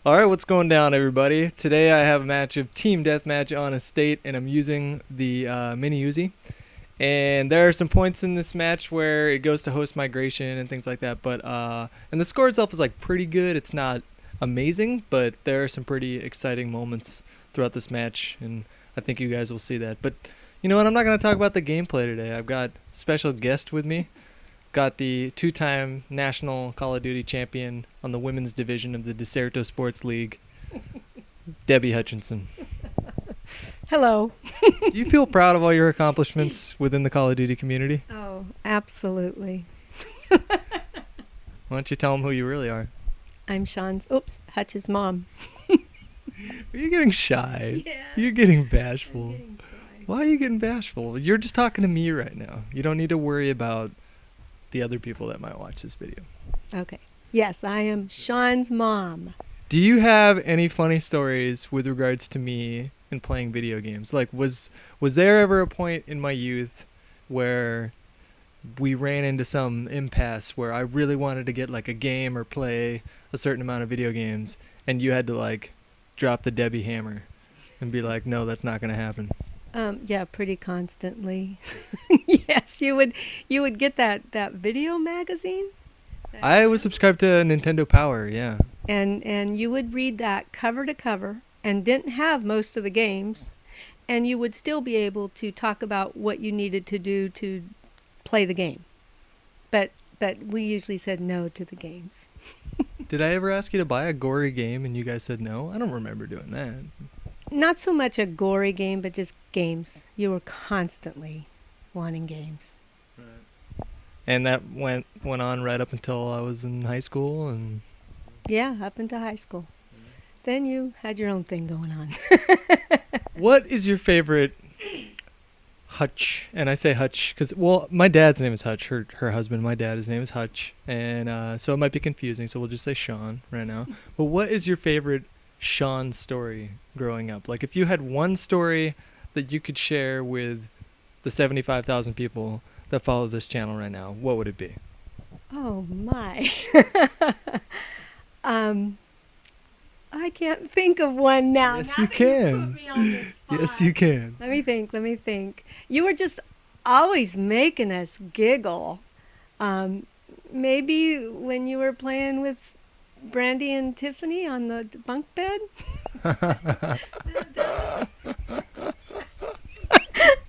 Alright, what's going down, everybody? Today I have a match of Team Deathmatch on Estate, and I'm using the mini Uzi. And there are some points in this match where it goes to host migration and things like that, but and the score itself is like pretty good. It's not amazing, but there are some pretty exciting moments throughout this match, and I think you guys will see that. But you know what? I'm not going to talk about the gameplay today. I've got a special guest with me. Got the two-time national Call of Duty champion on the women's division of the Deserto Sports League, Debbie Hutchinson. Hello. Do you feel proud of all your accomplishments within the Call of Duty community? Oh, absolutely. Why don't you tell them who you really are? I'm Hutch's mom. You're getting shy. Yeah. You're getting bashful. I'm getting shy. Why are you getting bashful? You're just talking to me right now. You don't need to worry about the other people that might watch this video. Okay. Yes, I am Sean's mom. Do you have any funny stories with regards to me and playing video games? Like, was there ever a point in my youth where we ran into some impasse where I really wanted to get like a game or play a certain amount of video games, and you had to like drop the Debbie hammer and be like, no, that's not going to happen? Yeah, pretty constantly. Yes, you would get that video magazine. I was subscribed to Nintendo Power, yeah. And you would read that cover to cover and didn't have most of the games, and you would still be able to talk about what you needed to do to play the game. But we usually said no to the games. Did I ever ask you to buy a gory game and you guys said no? I don't remember doing that. Not so much a gory game, but just games. You were constantly wanting games. Right. And that went on right up until I was in high school, and yeah, up into high school. Then you had your own thing going on. What is your favorite Hutch? And I say Hutch because, well, my dad's name is Hutch. Her husband, my dad, his name is Hutch. And so it might be confusing, so we'll just say Sean right now. But what is your favorite Sean story growing up? Like, if you had one story that you could share with the 75,000 people that follow this channel right now, what would it be? Oh, my. I can't think of one now. Yes, Now you that can. put me on the spot. Yes, you can. Let me think. You were just always making us giggle. Maybe when you were playing with Brandy and Tiffany on the bunk bed?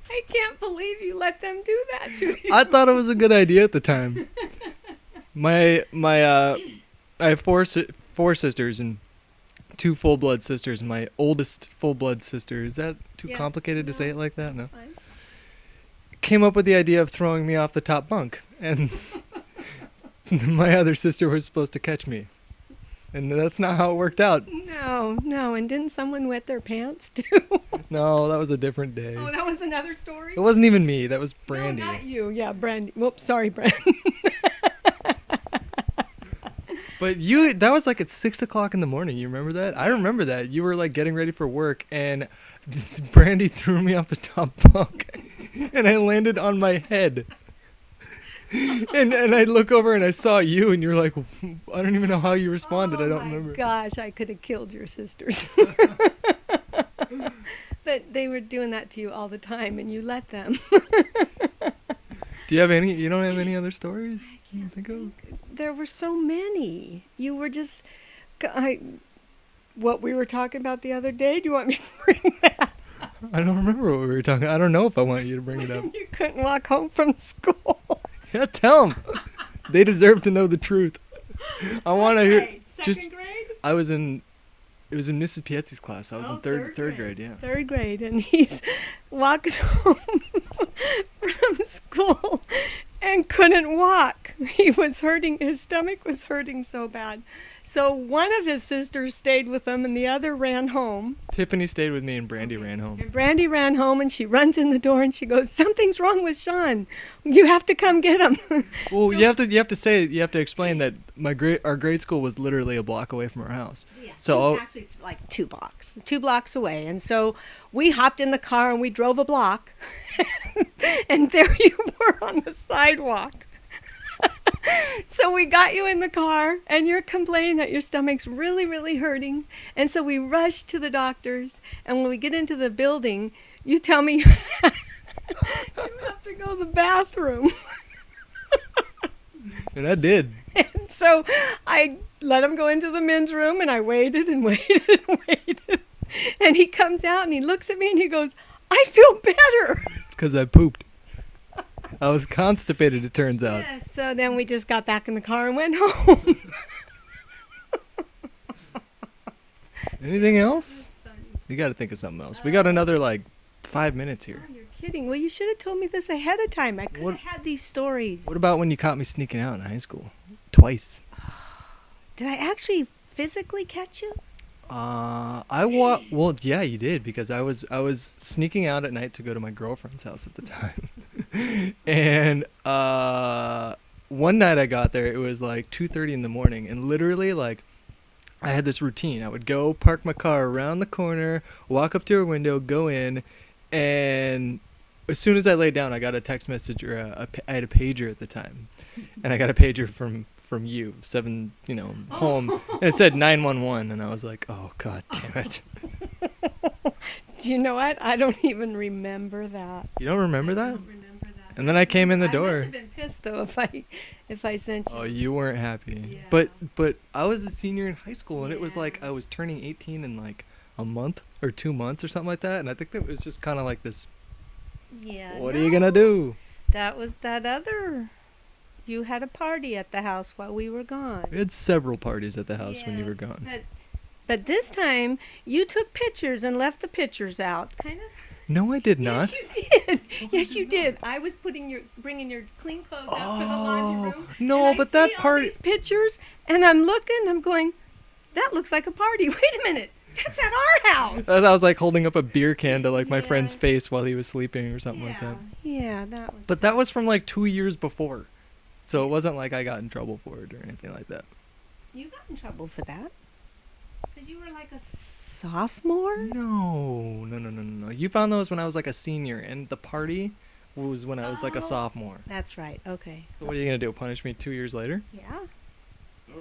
I can't believe you let them do that to you. I thought it was a good idea at the time. I have four sisters and two full-blood sisters. My oldest full-blood sister, is that too complicated to say it like that? No. Fine. Came up with the idea of throwing me off the top bunk, and my other sister was supposed to catch me. And that's not how it worked out. No. And didn't someone wet their pants too? No, that was a different day. Oh, that was another story? It wasn't even me. That was Brandy. No, not you. Yeah, Brandy. Whoops, sorry, Brandy. But that was like at 6 o'clock in the morning. You remember that? I remember that. You were like getting ready for work, and Brandy threw me off the top bunk, and I landed on my head. And I look over and I saw you, and you're like, I don't even know how you responded. I don't remember. Oh my gosh, I could have killed your sisters. But they were doing that to you all the time, and you let them. Do you have any? You don't have any other stories you can think of? There were so many. You were just... what we were talking about the other day, do you want me to bring that? I don't remember what we were talking. I don't know if I want you to bring it up. You couldn't walk home from school. Yeah, tell them. They deserve to know the truth. I want to hear. Second grade? I was in. It was in Mrs. Pietzi's class. I was in third grade. Yeah. Third grade, and he's walking home from school and couldn't walk. He was hurting. His stomach was hurting so bad. So one of his sisters stayed with him, and the other ran home. Tiffany stayed with me, and Brandy ran home. And Brandy ran home, and she runs in the door, and she goes, "Something's wrong with Sean. You have to come get him." Well, you have to explain that our grade school was literally a block away from our house. Yeah, so actually like 2 blocks away. And so we hopped in the car and we drove a block, and there you were on the sidewalk. So we got you in the car, and you're complaining that your stomach's really, really hurting. And so we rush to the doctor's, and when we get into the building, you tell me you have to go to the bathroom. And I did. And so I let him go into the men's room, and I waited and waited and waited. And he comes out, and he looks at me, and he goes, I feel better. It's because I pooped. I was constipated, it turns out. Yeah, so then we just got back in the car and went home. Anything else? You got to think of something else. We got another, 5 minutes here. Oh, you're kidding. Well, you should have told me this ahead of time. I could have had these stories. What about when you caught me sneaking out in high school? Twice. Did I actually physically catch you? Well, yeah, you did, because I was sneaking out at night to go to my girlfriend's house at the time. And one night I got there, it was 2:30 in the morning, and literally I had this routine. I would go park my car around the corner, walk up to her window, go in, and as soon as I laid down, I got a text message, or I had a pager at the time, and I got a pager from you, home, and it said 911, and I was like, oh, God damn it. Do you know what? I don't even remember that. You don't remember that? I don't remember that. And then I came in the I door. must have been pissed, though, if I sent you. Oh, you weren't happy. Yeah. But I was a senior in high school, and it was I was turning 18 in a month or 2 months or something like that, and I think that was just kind of this, Yeah. what are you going to do? That was that other... You had a party at the house while we were gone. We had several parties at the house when you were Yes, gone. But this time, you took pictures and left the pictures out, kind of. No, I did not. Yes, you did. Yes, you did. I was bringing your clean clothes out for the laundry room. No, and but I that see all part... these pictures, and I'm looking, I'm going, that looks like a party. Wait a minute. That's at our house. I was holding up a beer can to my friend's Yes. face while he was sleeping or something like that. Yeah, that was... But that was from 2 years before. So it wasn't like I got in trouble for it or anything like that. You got in trouble for that? Because you were a sophomore? No. You found those when I was a senior, and the party was when I was a sophomore. That's right. Okay. So what are you going to do, punish me 2 years later? Yeah.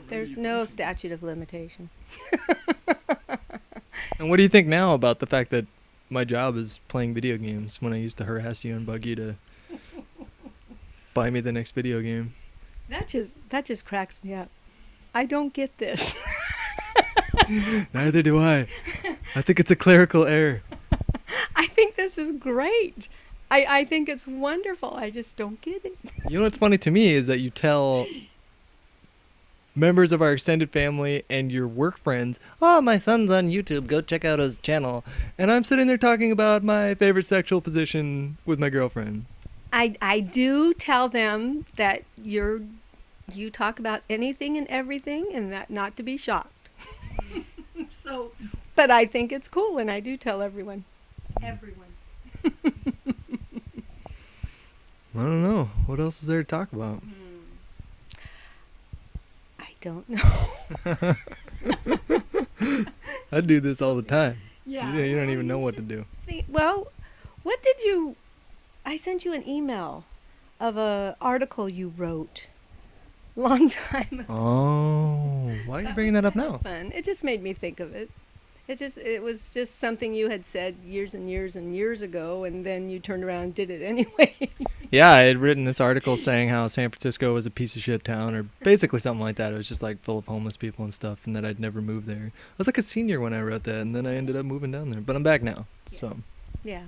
There's no statute of limitation. And what do you think now about the fact that my job is playing video games when I used to harass you and bug you to buy me the next video game? That just cracks me up. I don't get this. Neither do I. I think it's a clerical error. I think this is great. I think it's wonderful. I just don't get it. You know what's funny to me is that you tell members of our extended family and your work friends, oh, my son's on YouTube, go check out his channel. And I'm sitting there talking about my favorite sexual position with my girlfriend. I do tell them that you talk about anything and everything, and that not to be shocked. So, but I think it's cool, and I do tell everyone. Everyone. I don't know. What else is there to talk about? I don't know. I do this all the time. Yeah. You don't even know what to do. Well, what did you... I sent you an email of an article you wrote long time ago. Oh, why are you bringing that up now? Fun. It just made me think of it. It was just something you had said years and years and years ago, and then you turned around and did it anyway. Yeah, I had written this article saying how San Francisco was a piece of shit town, or basically something like that. It was just full of homeless people and stuff, and that I'd never moved there. I was a senior when I wrote that, and then I ended up moving down there. But I'm back now, so. Yeah.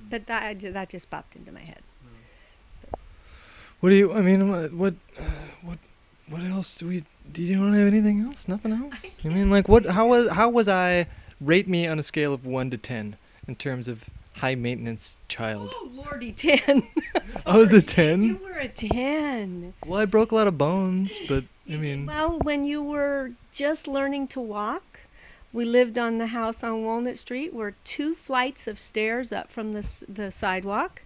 But that just popped into my head. What else do you don't have anything else? Nothing else? I mean, how was I, rate me on a scale of 1 to 10 in terms of high maintenance child? Oh, Lordy, 10. I was a 10? You were a 10. Well, I broke a lot of bones, but Well, when you were just learning to walk, we lived on the house on Walnut Street. We're 2 flights of stairs up from the sidewalk.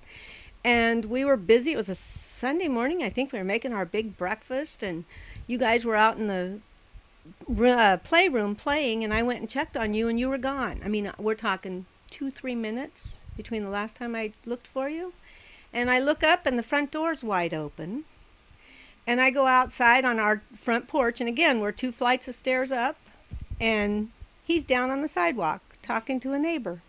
And we were busy. It was a Sunday morning. I think we were making our big breakfast. And you guys were out in the playroom playing. And I went and checked on you, and you were gone. I mean, we're talking 2-3 minutes between the last time I looked for you. And I look up, and the front door's wide open. And I go outside on our front porch, and again, we're 2 flights of stairs up, and he's down on the sidewalk talking to a neighbor.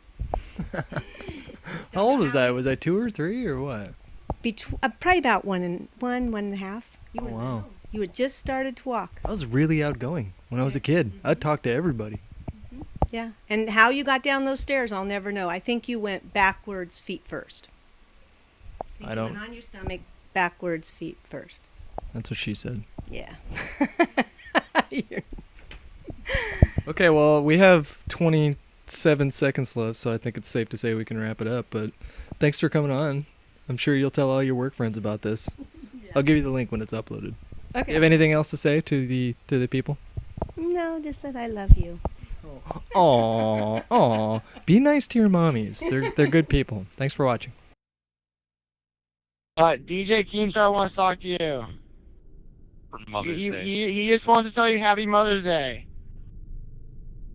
How old was I? Was I 2 or 3 or what? Probably about one and a half. Oh, wow. You had just started to walk. I was really outgoing when I was a kid. I'd talk to everybody. Yeah. And how you got down those stairs, I'll never know. I think you went backwards, feet first. I don't. You went on your stomach, backwards, feet first. That's what she said. Yeah. Okay, well, we have 27 seconds left, so I think it's safe to say we can wrap it up. But thanks for coming on. I'm sure you'll tell all your work friends about this. Yeah. I'll give you the link when it's uploaded. Okay. You have anything else to say to the people? No, just that I love you. Aw. Be nice to your mommies. They're good people. Thanks for watching. DJ Keemstar wants to talk to you. For Mother's Day. He just wants to tell you Happy Mother's Day.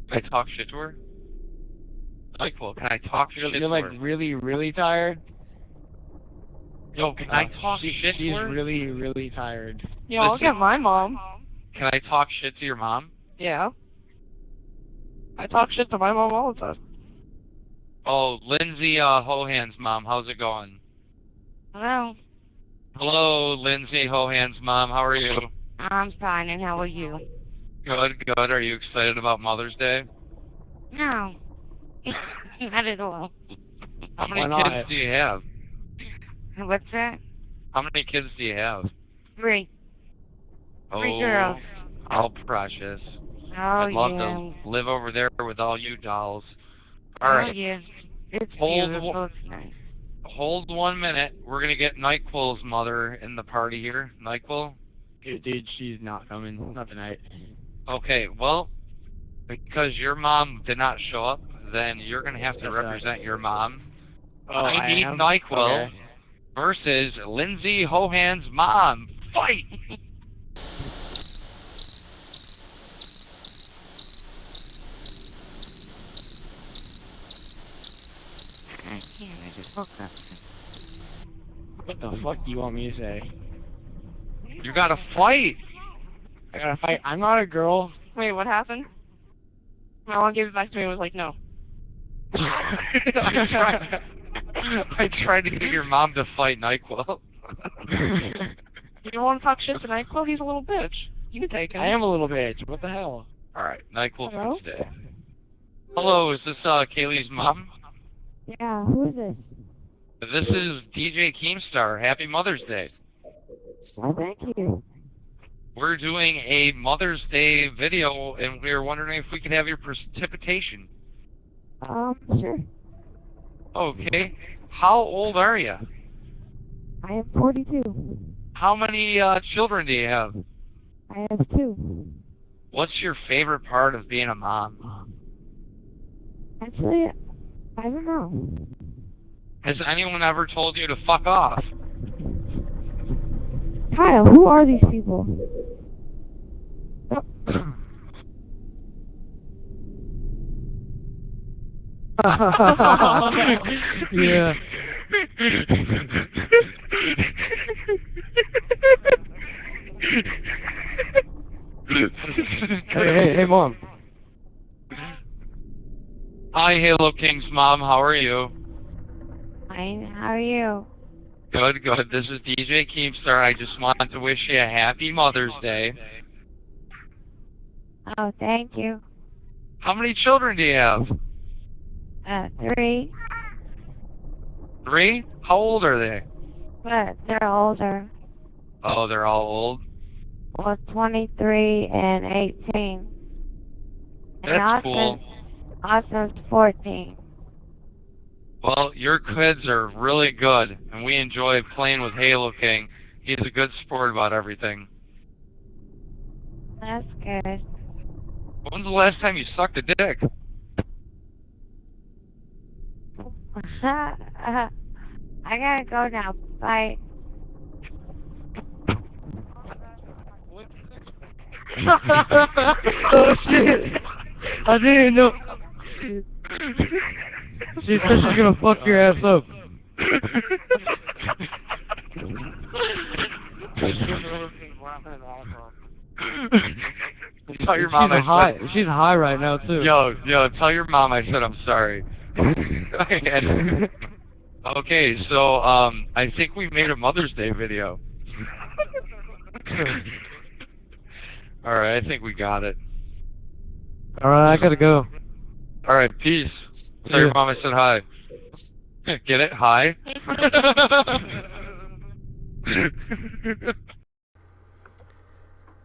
Can I talk shit to her? Like, well, can I talk shit to her? You're like really, really tired? Yo, can I talk shit to her? She's really, really tired. Yeah, I'll get my mom. Can I talk shit to your mom? Yeah. I talk shit to my mom all the time. Oh, Lindsay Hohan's mom, how's it going? Hello. Hello, Lindsay Hohan's mom, how are you? I'm fine, and how are you? Good, good. Are you excited about Mother's Day? No. Not at all. How many kids do you have? What's that? How many kids do you have? 3. Oh, 3 girls. Oh, precious. Oh, I'd love yeah. to live over there with all you dolls. All right. Oh, yeah. It's Hold beautiful. It's nice. Hold 1 minute. We're going to get NyQuil's mother in the party here. NyQuil? Dude, she's not coming. Not tonight. Okay, well, because your mom did not show up, then you're going to have to represent your mom. Oh, I need NyQuil versus Lindsay Hohan's mom. Fight! I can't. I just woke up. What the fuck do you want me to say? You gotta fight! I gotta fight. I'm not a girl. Wait, what happened? My mom gave it back to me and was like, no. I tried to get your mom to fight NyQuil. You don't want to talk shit to NyQuil? He's a little bitch. You can take him. I am a little bitch. What the hell? Alright, NyQuil Hello? for today. Hello, is this Kaylee's mom? Yeah, who is this? This is DJ Keemstar. Happy Mother's Day. Well, thank you. We're doing a Mother's Day video, and we were wondering if we could have your precipitation. Sure. Okay. How old are you? I am 42. How many children do you have? I have 2. What's your favorite part of being a mom? Actually, I don't know. Has anyone ever told you to fuck off? Kyle, who are these people? Yeah. Hey, Mom. Hi, Halo King's mom. How are you? Fine, how are you? Good, good. This is DJ Keemstar. I just wanted to wish you a happy Mother's Day. Oh, thank you. How many children do you have? 3, 3? How old are they? but they're older. Oh, they're all old? Well, 23 and 18. That's cool. Austin's 14. Well, your kids are really good, and we enjoy playing with Halo King. He's a good sport about everything. That's good. When's the last time you sucked a dick? I gotta go now. Bye. Oh shit! I didn't know. She said she's gonna fuck your ass up. Tell your mom I high. said... She's high right now too. Yo, tell your mom I said I'm sorry. Okay, so, I think we made a Mother's Day video. Alright, I think we got it. Alright, I gotta go. Alright, peace. Tell your mom I said hi. Get it? Hi?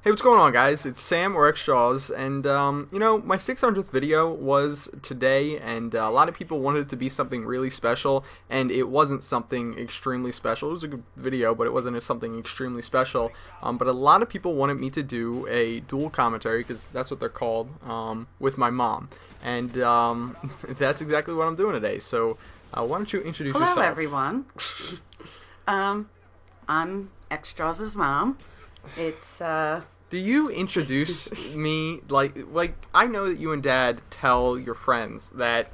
Hey, what's going on, guys? It's Sam or xJawz, and you know, my 600th video was today, and a lot of people wanted it to be something really special, and it wasn't something extremely special. It was a good video, but it wasn't something extremely special. But a lot of people wanted me to do a dual commentary, because that's what they're called, with my mom, and that's exactly what I'm doing today. So why don't you introduce yourself? Hello, everyone. I'm xJawz's mom. It's Do you introduce me like I know that you and Dad tell your friends that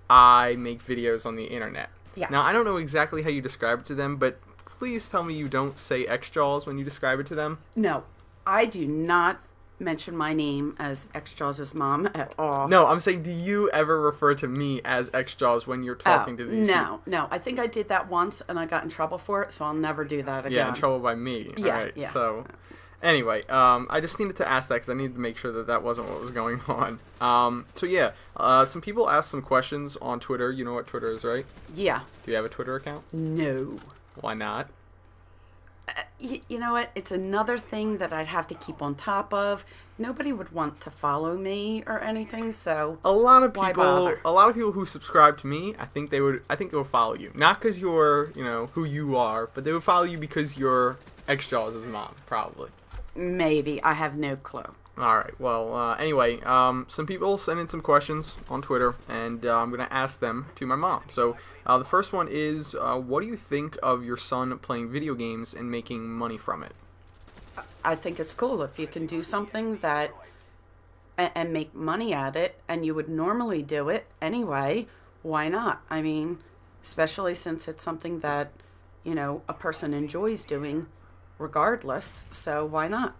I make videos on the internet. Yes. Now I don't know exactly how you describe it to them, but please tell me you don't say xJawz when you describe it to them. No, I do not mention my name as xJawz's mom at all. No, I'm saying, do you ever refer to me as xJawz when you're talking to these people? No. I think I did that once and I got in trouble for it, so I'll never do that again. Yeah, in trouble by me. Yeah, All right, yeah. So, anyway, I just needed to ask that because I needed to make sure that that wasn't what was going on. So yeah, some people asked some questions on Twitter. You know what Twitter is, right? Yeah. Do you have a Twitter account? No. Why not? You know what? It's another thing that I'd have to keep on top of. Nobody would want to follow me or anything, so A lot of why people, bother? a lot of people who subscribe to me, I think they would follow you. Not because you're, you know, who you are, but they would follow you because you're xJawz's mom, probably. Maybe. I have no clue. All right. Well, anyway, some people sent in some questions on Twitter, and I'm going to ask them to my mom. So the first one is, what do you think of your son playing video games and making money from it? I think it's cool if you can do something that and make money at it, and you would normally do it anyway. Why not? I mean, especially since it's something that, you know, a person enjoys doing regardless, so why not?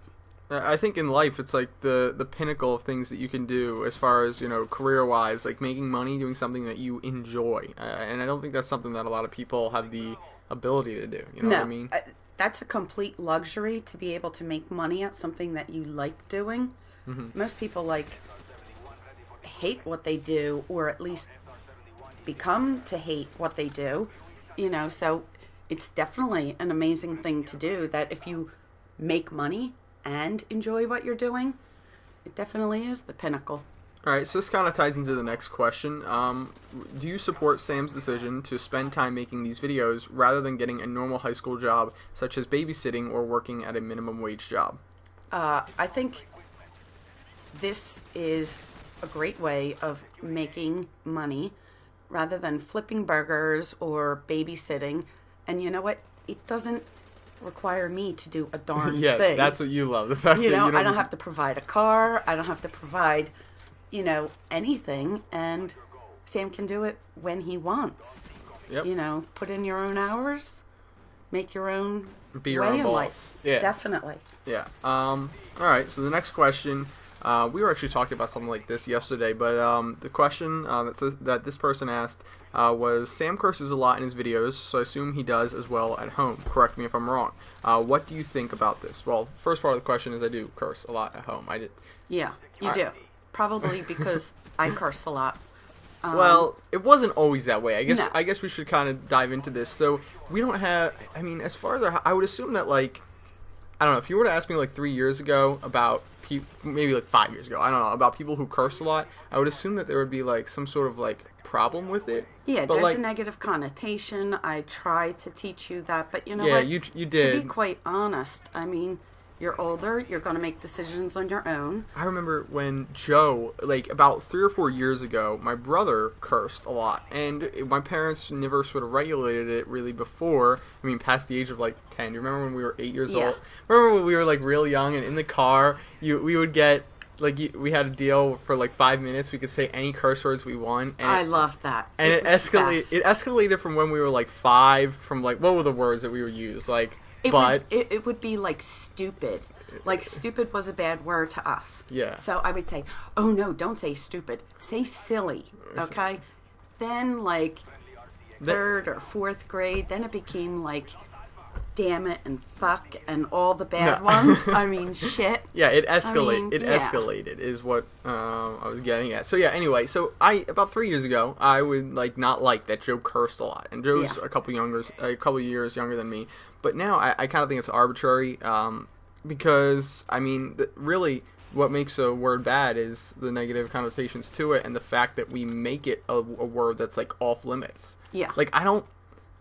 I think in life it's like the pinnacle of things that you can do as far as, you know, career-wise, like making money doing something that you enjoy. And I don't think that's something that a lot of people have the ability to do. You know what I mean? That's a complete luxury to be able to make money at something that you like doing. Mm-hmm. Most people hate what they do, or at least become to hate what they do, you know, so it's definitely an amazing thing to do, that if you make money and enjoy what you're doing, it definitely is the pinnacle. All right, so this kind of ties into the next question. Do you support Sam's decision to spend time making these videos rather than getting a normal high school job, such as babysitting or working at a minimum wage job? I think this is a great way of making money rather than flipping burgers or babysitting. And you know what? It doesn't require me to do a darn Yeah, thing. that's what you love. The fact You that know, you I don't have to provide a car. I don't have to provide, you know, anything. And Sam can do it when he wants. Yep. You know, put in your own hours, make your own Be your way own in boss. life. Yeah. Definitely. Yeah. All right. So the next question, we were actually talking about something like this yesterday, but the question that this person asked was, Sam curses a lot in his videos, so I assume he does as well at home. Correct me if I'm wrong. What do you think about this? Well, first part of the question is I do curse a lot at home. I did. Yeah, you do. Probably because I curse a lot. Well, it wasn't always that way. No. I guess we should kind of dive into this. So we don't have. I mean, as far as I would assume that, like, I don't know, if you were to ask me like 3 years ago about maybe like 5 years ago, I don't know, about people who curse a lot, I would assume that there would be like some sort of like problem with it. Yeah, but there's like, a negative connotation. I try to teach you that, but you know yeah, what? you To did. be quite honest, I mean, you're older, you're going to make decisions on your own. I remember when Joe, like about 3 or 4 years ago, my brother cursed a lot, and my parents never sort of regulated it really before. I mean, past the age of like 10. You remember when we were 8 years Yeah. old? Remember when we were like real young, and in the car, we would get like we had a deal for like 5 minutes. We could say any curse words we want. And I loved that. And it was the escalated. best. It escalated from when we were like 5. From like, what were the words that we would use? Like, It but would, it would be like stupid. Like, stupid was a bad word to us. Yeah. So I would say, oh no, don't say stupid. Say silly, okay? Then, like, third or fourth grade, then it became like, damn it and fuck and all the bad ones. I mean, shit. Yeah, it escalated. I mean, escalated is what I was getting at. So yeah, anyway, so about 3 years ago, I would not like that Joe cursed a lot, and Joe's a couple years younger than me. But now I kind of think it's arbitrary, because I mean, really, what makes a word bad is the negative connotations to it, and the fact that we make it a word that's like off limits. Yeah. Like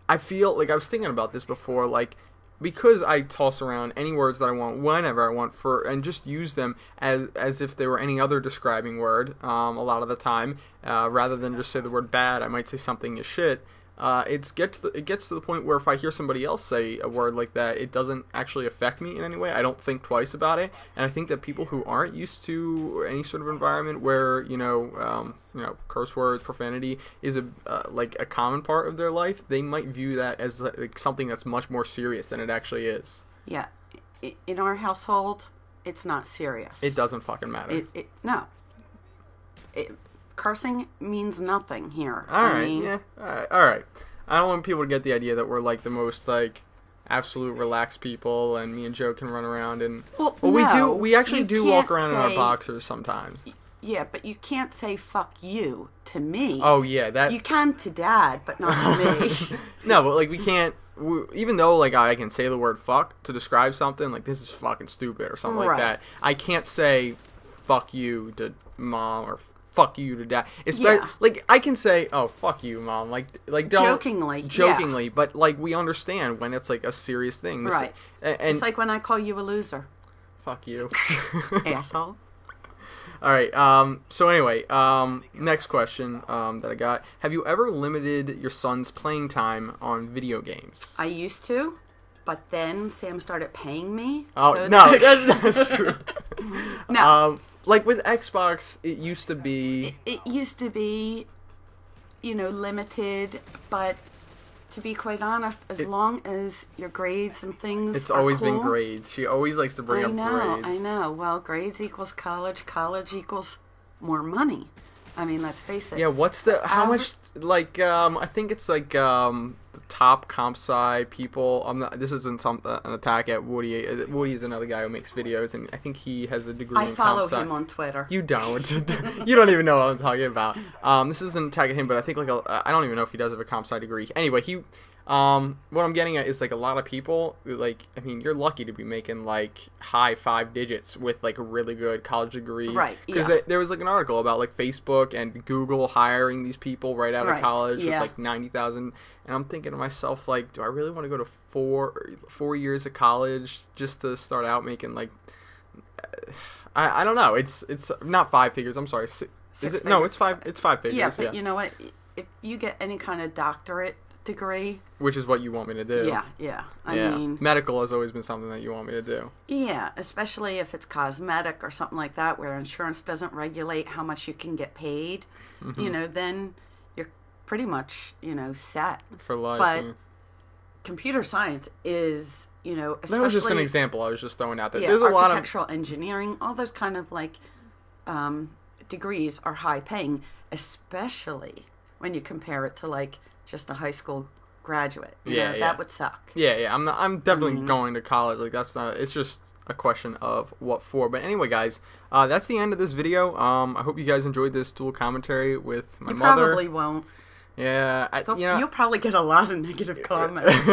I feel like I was thinking about this before, like, because I toss around any words that I want whenever I want and just use them as if they were any other describing word a lot of the time, rather than just say the word bad, I might say something is shit. It gets to the point where if I hear somebody else say a word like that, it doesn't actually affect me in any way. I don't think twice about it, and I think that people who aren't used to any sort of environment where curse words, profanity is like a common part of their life, they might view that as like something that's much more serious than it actually is. Yeah. In our household, it's not serious. It doesn't fucking matter. No. Cursing means nothing here. All right. I don't want people to get the idea that we're like the most like absolute relaxed people, and me and Joe can run around and we actually do walk around in our boxers sometimes. Yeah, but you can't say fuck you to me. Oh yeah, that you can to Dad, but not to me. No, but like we can't. Even though like I can say the word fuck to describe something, like this is fucking stupid or something like that, I can't say fuck you to Mom or fuck you to Dad. Like I can say, oh fuck you, Mom, like don't jokingly, but like we understand when it's like a serious thing, right? And it's like when I call you a loser. Fuck you, asshole. All right. So anyway, next question that I got: have you ever limited your son's playing time on video games? I used to, but then Sam started paying me. Oh so no, that's not true. No. Like with Xbox, it used to be... It used to be, limited, but to be quite honest, as long as your grades and things It's are always cool, been grades. She always likes to bring up grades. I know. Well, grades equals college. College equals more money. I mean, let's face it. Yeah, what's the... How much... Like, I think it's like... the top comp sci people. This isn't an attack at Woody. Woody is another guy who makes videos, and I think he has a degree in comp sci. I follow him on Twitter. You don't. You don't even know what I'm talking about. This isn't an attack at him, but I think I don't even know if he does have a comp sci degree. Anyway, what I'm getting at is like a lot of people, like, I mean, you're lucky to be making like high 5 digits with like a really good college degree. Right. Because there was like an article about like Facebook and Google hiring these people right out of college with like 90,000. And I'm thinking to myself, like, do I really want to go to four years of college just to start out making like, I don't know. It's not 5 figures. I'm sorry. Is it? No, it's 5 figures. Yeah, but you know what? If you get any kind of doctorate degree, which is what you want me to do. Yeah. I mean, medical has always been something that you want me to do. Yeah, especially if it's cosmetic or something like that, where insurance doesn't regulate how much you can get paid. Mm-hmm. Then you're pretty much set for life. But computer science is especially, that was just an example I was just throwing out there. Yeah, there's a lot of architectural engineering, all those kind of like degrees are high paying, especially when you compare it to like just a high school graduate. That would suck. Yeah. I'm definitely going to college. Like that's not. It's just a question of what for. But anyway, guys, that's the end of this video. I hope you guys enjoyed this dual commentary with my mother. You probably won't. Yeah, you'll probably get a lot of negative comments.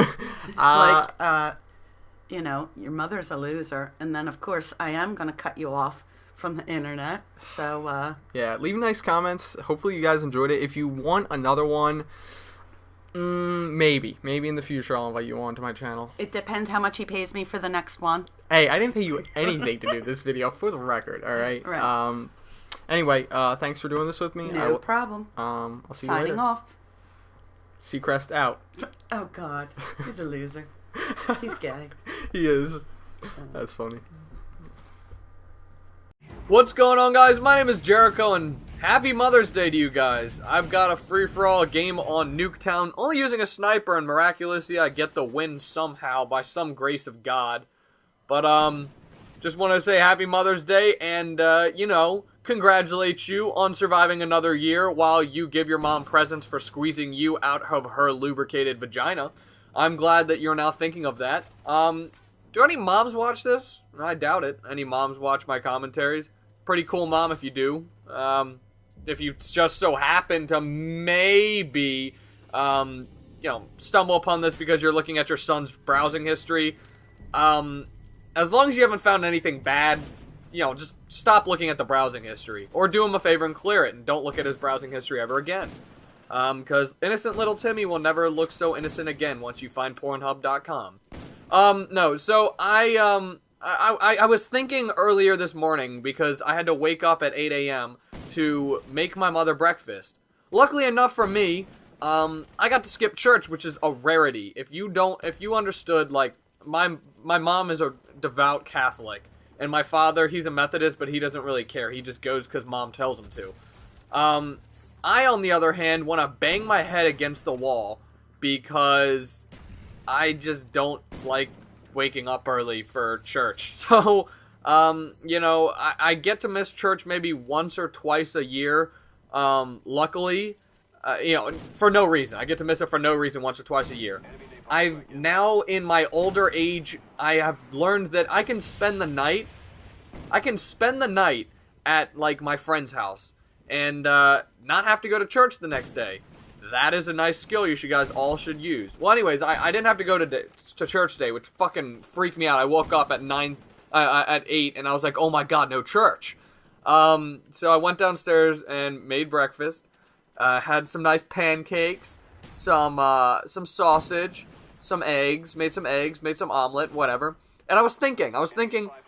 Your mother's a loser, and then of course I am going to cut you off from the internet. So yeah, leave nice comments. Hopefully you guys enjoyed it. If you want another one, maybe in the future I'll invite you on to my channel. It depends how much he pays me for the next one. Hey, I didn't pay you anything to do this video, for the record. All right. Right. Anyway, thanks for doing this with me. No problem. I'll see you later. Signing off. Seacrest out. Oh God, he's a loser. He's gay. He is. That's funny. What's going on, guys? My name is Jericho, and happy Mother's Day to you guys. I've got a free-for-all game on Nuketown, only using a sniper, and miraculously I get the win somehow by some grace of God. But just want to say Happy Mother's Day and, you know, congratulate you on surviving another year while you give your mom presents for squeezing you out of her lubricated vagina. I'm glad that you're now thinking of that. Do any moms watch this? I doubt it. Any moms watch my commentaries? Pretty cool mom if you do. If you just so happen to maybe, you know, stumble upon this because you're looking at your son's browsing history, as long as you haven't found anything bad, you know, just stop looking at the browsing history. Or do him a favor and clear it, and don't look at his browsing history ever again. Because innocent little Timmy will never look so innocent again once you find Pornhub.com. No, so I was thinking earlier this morning because I had to wake up at 8 a.m. to make my mother breakfast. Luckily enough for me, I got to skip church, which is a rarity. If you understood, like, my mom is a devout Catholic, and my father, he's a Methodist, but he doesn't really care. He just goes because mom tells him to. I, on the other hand, want to bang my head against the wall because I just don't like waking up early for church. So, you know, I get to miss church maybe once or twice a year, luckily, you know, for no reason. I get to miss it for no reason once or twice a year. I've now, in my older age, I have learned that I can spend the night at, like, my friend's house and not have to go to church the next day. That is a nice skill you guys all should use. Well, anyways, I didn't have to go to church today, which fucking freaked me out. I woke up at 8, and I was like, oh my god, no church. So I went downstairs and made breakfast. Had some nice pancakes, some sausage, some eggs, made some omelet, whatever. And I was thinking,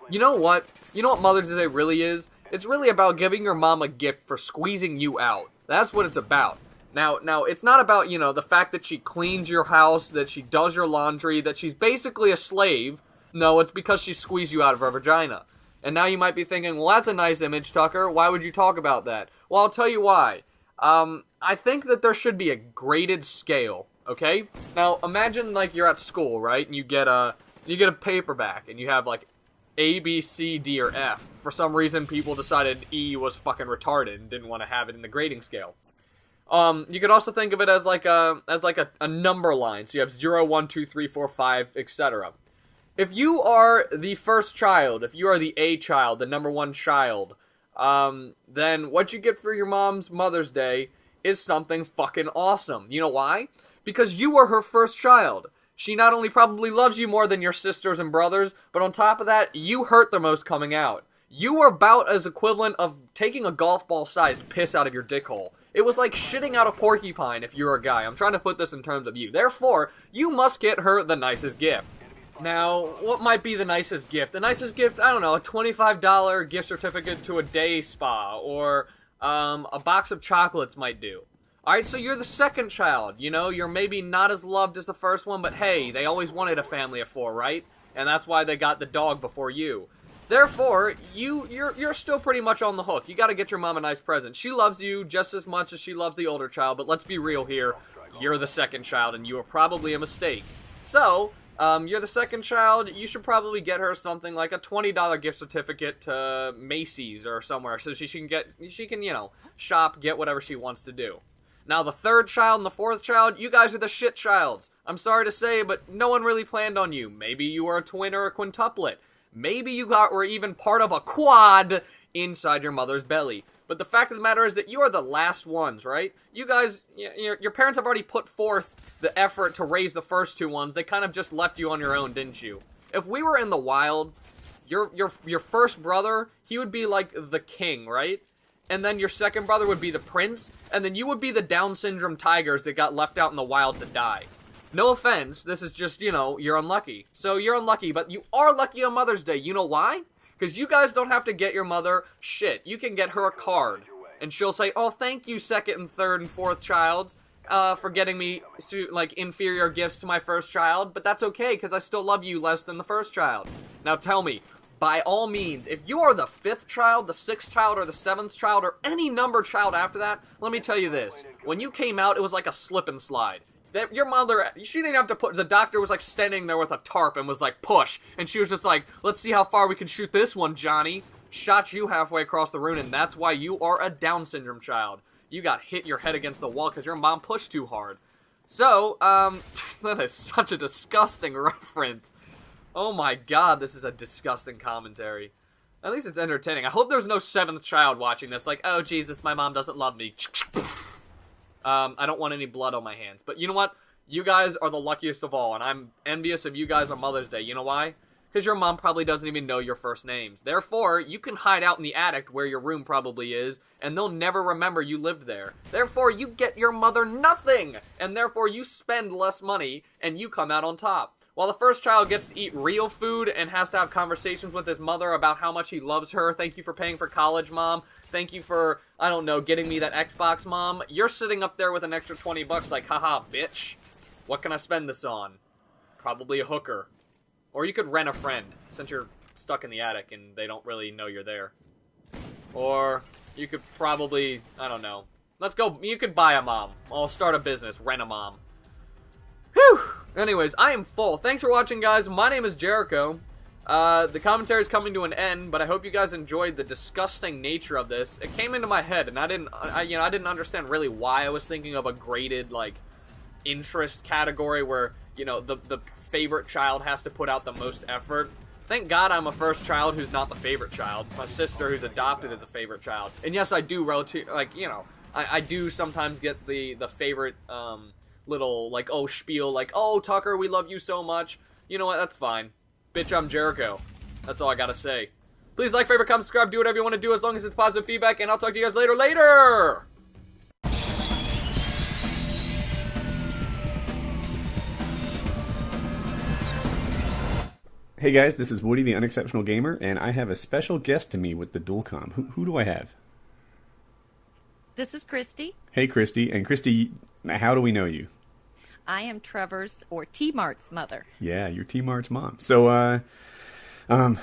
you know what? You know what Mother's Day really is? It's really about giving your mom a gift for squeezing you out. That's what it's about. Now, it's not about, you know, the fact that she cleans your house, that she does your laundry, that she's basically a slave. No, it's because she squeezed you out of her vagina. And now you might be thinking, well, that's a nice image, Tucker. Why would you talk about that? Well, I'll tell you why. I think that there should be a graded scale, okay? Now, imagine, like, you're at school, right? And you get a paperback, and you have, like, A, B, C, D, or F. For some reason, people decided E was fucking retarded and didn't want to have it in the grading scale. You could also think of it as like a number line. So you have 0, 1, 2, 3, 4, 5, etc. If you are the first child, if you are the A child, the number one child, then what you get for your mom's Mother's Day is something fucking awesome. You know why? Because you were her first child. She not only probably loves you more than your sisters and brothers, but on top of that, you hurt the most coming out. You were about as equivalent of taking a golf ball-sized piss out of your dick hole. It was like shitting out a porcupine if you're a guy. I'm trying to put this in terms of you. Therefore, you must get her the nicest gift. Now, what might be the nicest gift? The nicest gift, I don't know, a $25 gift certificate to a day spa, or a box of chocolates might do. Alright, so you're the second child. You know, you're maybe not as loved as the first one, but hey, they always wanted a family of 4, right? And that's why they got the dog before you. Therefore, you're still pretty much on the hook. You gotta get your mom a nice present. She loves you just as much as she loves the older child, but let's be real here. You're the second child, and you are probably a mistake. So, you're the second child, you should probably get her something like a $20 gift certificate to Macy's or somewhere, so she can, you know, shop, get whatever she wants to do. Now, the third child and the fourth child, you guys are the shit childs. I'm sorry to say, but no one really planned on you. Maybe you were a twin or a quintuplet. Maybe you were even part of a quad inside your mother's belly. But the fact of the matter is that you are the last ones, right? You guys, your parents have already put forth the effort to raise the first two ones. They kind of just left you on your own, didn't you? If we were in the wild, your first brother, he would be like the king, right? And then your second brother would be the prince, and then you would be the Down syndrome tigers that got left out in the wild to die. No offense, this is just, you know, you're unlucky. So you're unlucky, but you are lucky on Mother's Day. You know why? Because you guys don't have to get your mother shit. You can get her a card, and she'll say, oh, thank you, second and third and fourth childs, for getting me, like, inferior gifts to my first child, but that's okay, because I still love you less than the first child. Now tell me, by all means, if you are the fifth child, the sixth child, or the seventh child, or any number child after that, let me tell you this. When you came out, it was like a slip and slide. Your mother, she didn't have to put, the doctor was like standing there with a tarp and was like, push. And she was just like, let's see how far we can shoot this one, Johnny. Shot you halfway across the room, and that's why you are a Down syndrome child. You got hit your head against the wall because your mom pushed too hard. So, that is such a disgusting reference. Oh my god, this is a disgusting commentary. At least it's entertaining. I hope there's no 7th child watching this, like, oh Jesus, my mom doesn't love me. I don't want any blood on my hands. But you know what? You guys are the luckiest of all, and I'm envious of you guys on Mother's Day. You know why? Because your mom probably doesn't even know your first names. Therefore, you can hide out in the attic where your room probably is, and they'll never remember you lived there. Therefore, you get your mother nothing, and therefore you spend less money, and you come out on top. While the first child gets to eat real food and has to have conversations with his mother about how much he loves her. Thank you for paying for college, Mom. Thank you for, I don't know, getting me that Xbox, Mom. You're sitting up there with an extra 20 bucks like, haha, bitch. What can I spend this on? Probably a hooker. Or you could rent a friend, since you're stuck in the attic and they don't really know you're there. Or you could probably, I don't know. Let's go, you could buy a mom. I'll start a business, rent a mom. Whew! Anyways, I am full. Thanks for watching, guys. My name is Jericho. The commentary is coming to an end, but I hope you guys enjoyed the disgusting nature of this. It came into my head, and I didn't understand really why I was thinking of a graded, like, interest category where, you know, the favorite child has to put out the most effort. Thank God I'm a first child who's not the favorite child. My sister who's adopted is a favorite child. And yes, I do I do sometimes get the favorite, little, like, oh, spiel, like, oh, Tucker, we love you so much. You know what, that's fine. Bitch, I'm Jericho. That's all I gotta say. Please like, favorite, comment, subscribe, do whatever you want to do as long as it's positive feedback, and I'll talk to you guys later! Hey guys, this is Woody the Unexceptional Gamer, and I have a special guest to me with the dual comm. Who do I have? This is Christy. Hey Christy, and Christy, how do we know you? I am Trevor's, or Tmart's mother. Yeah, you're Tmart's mom. So, all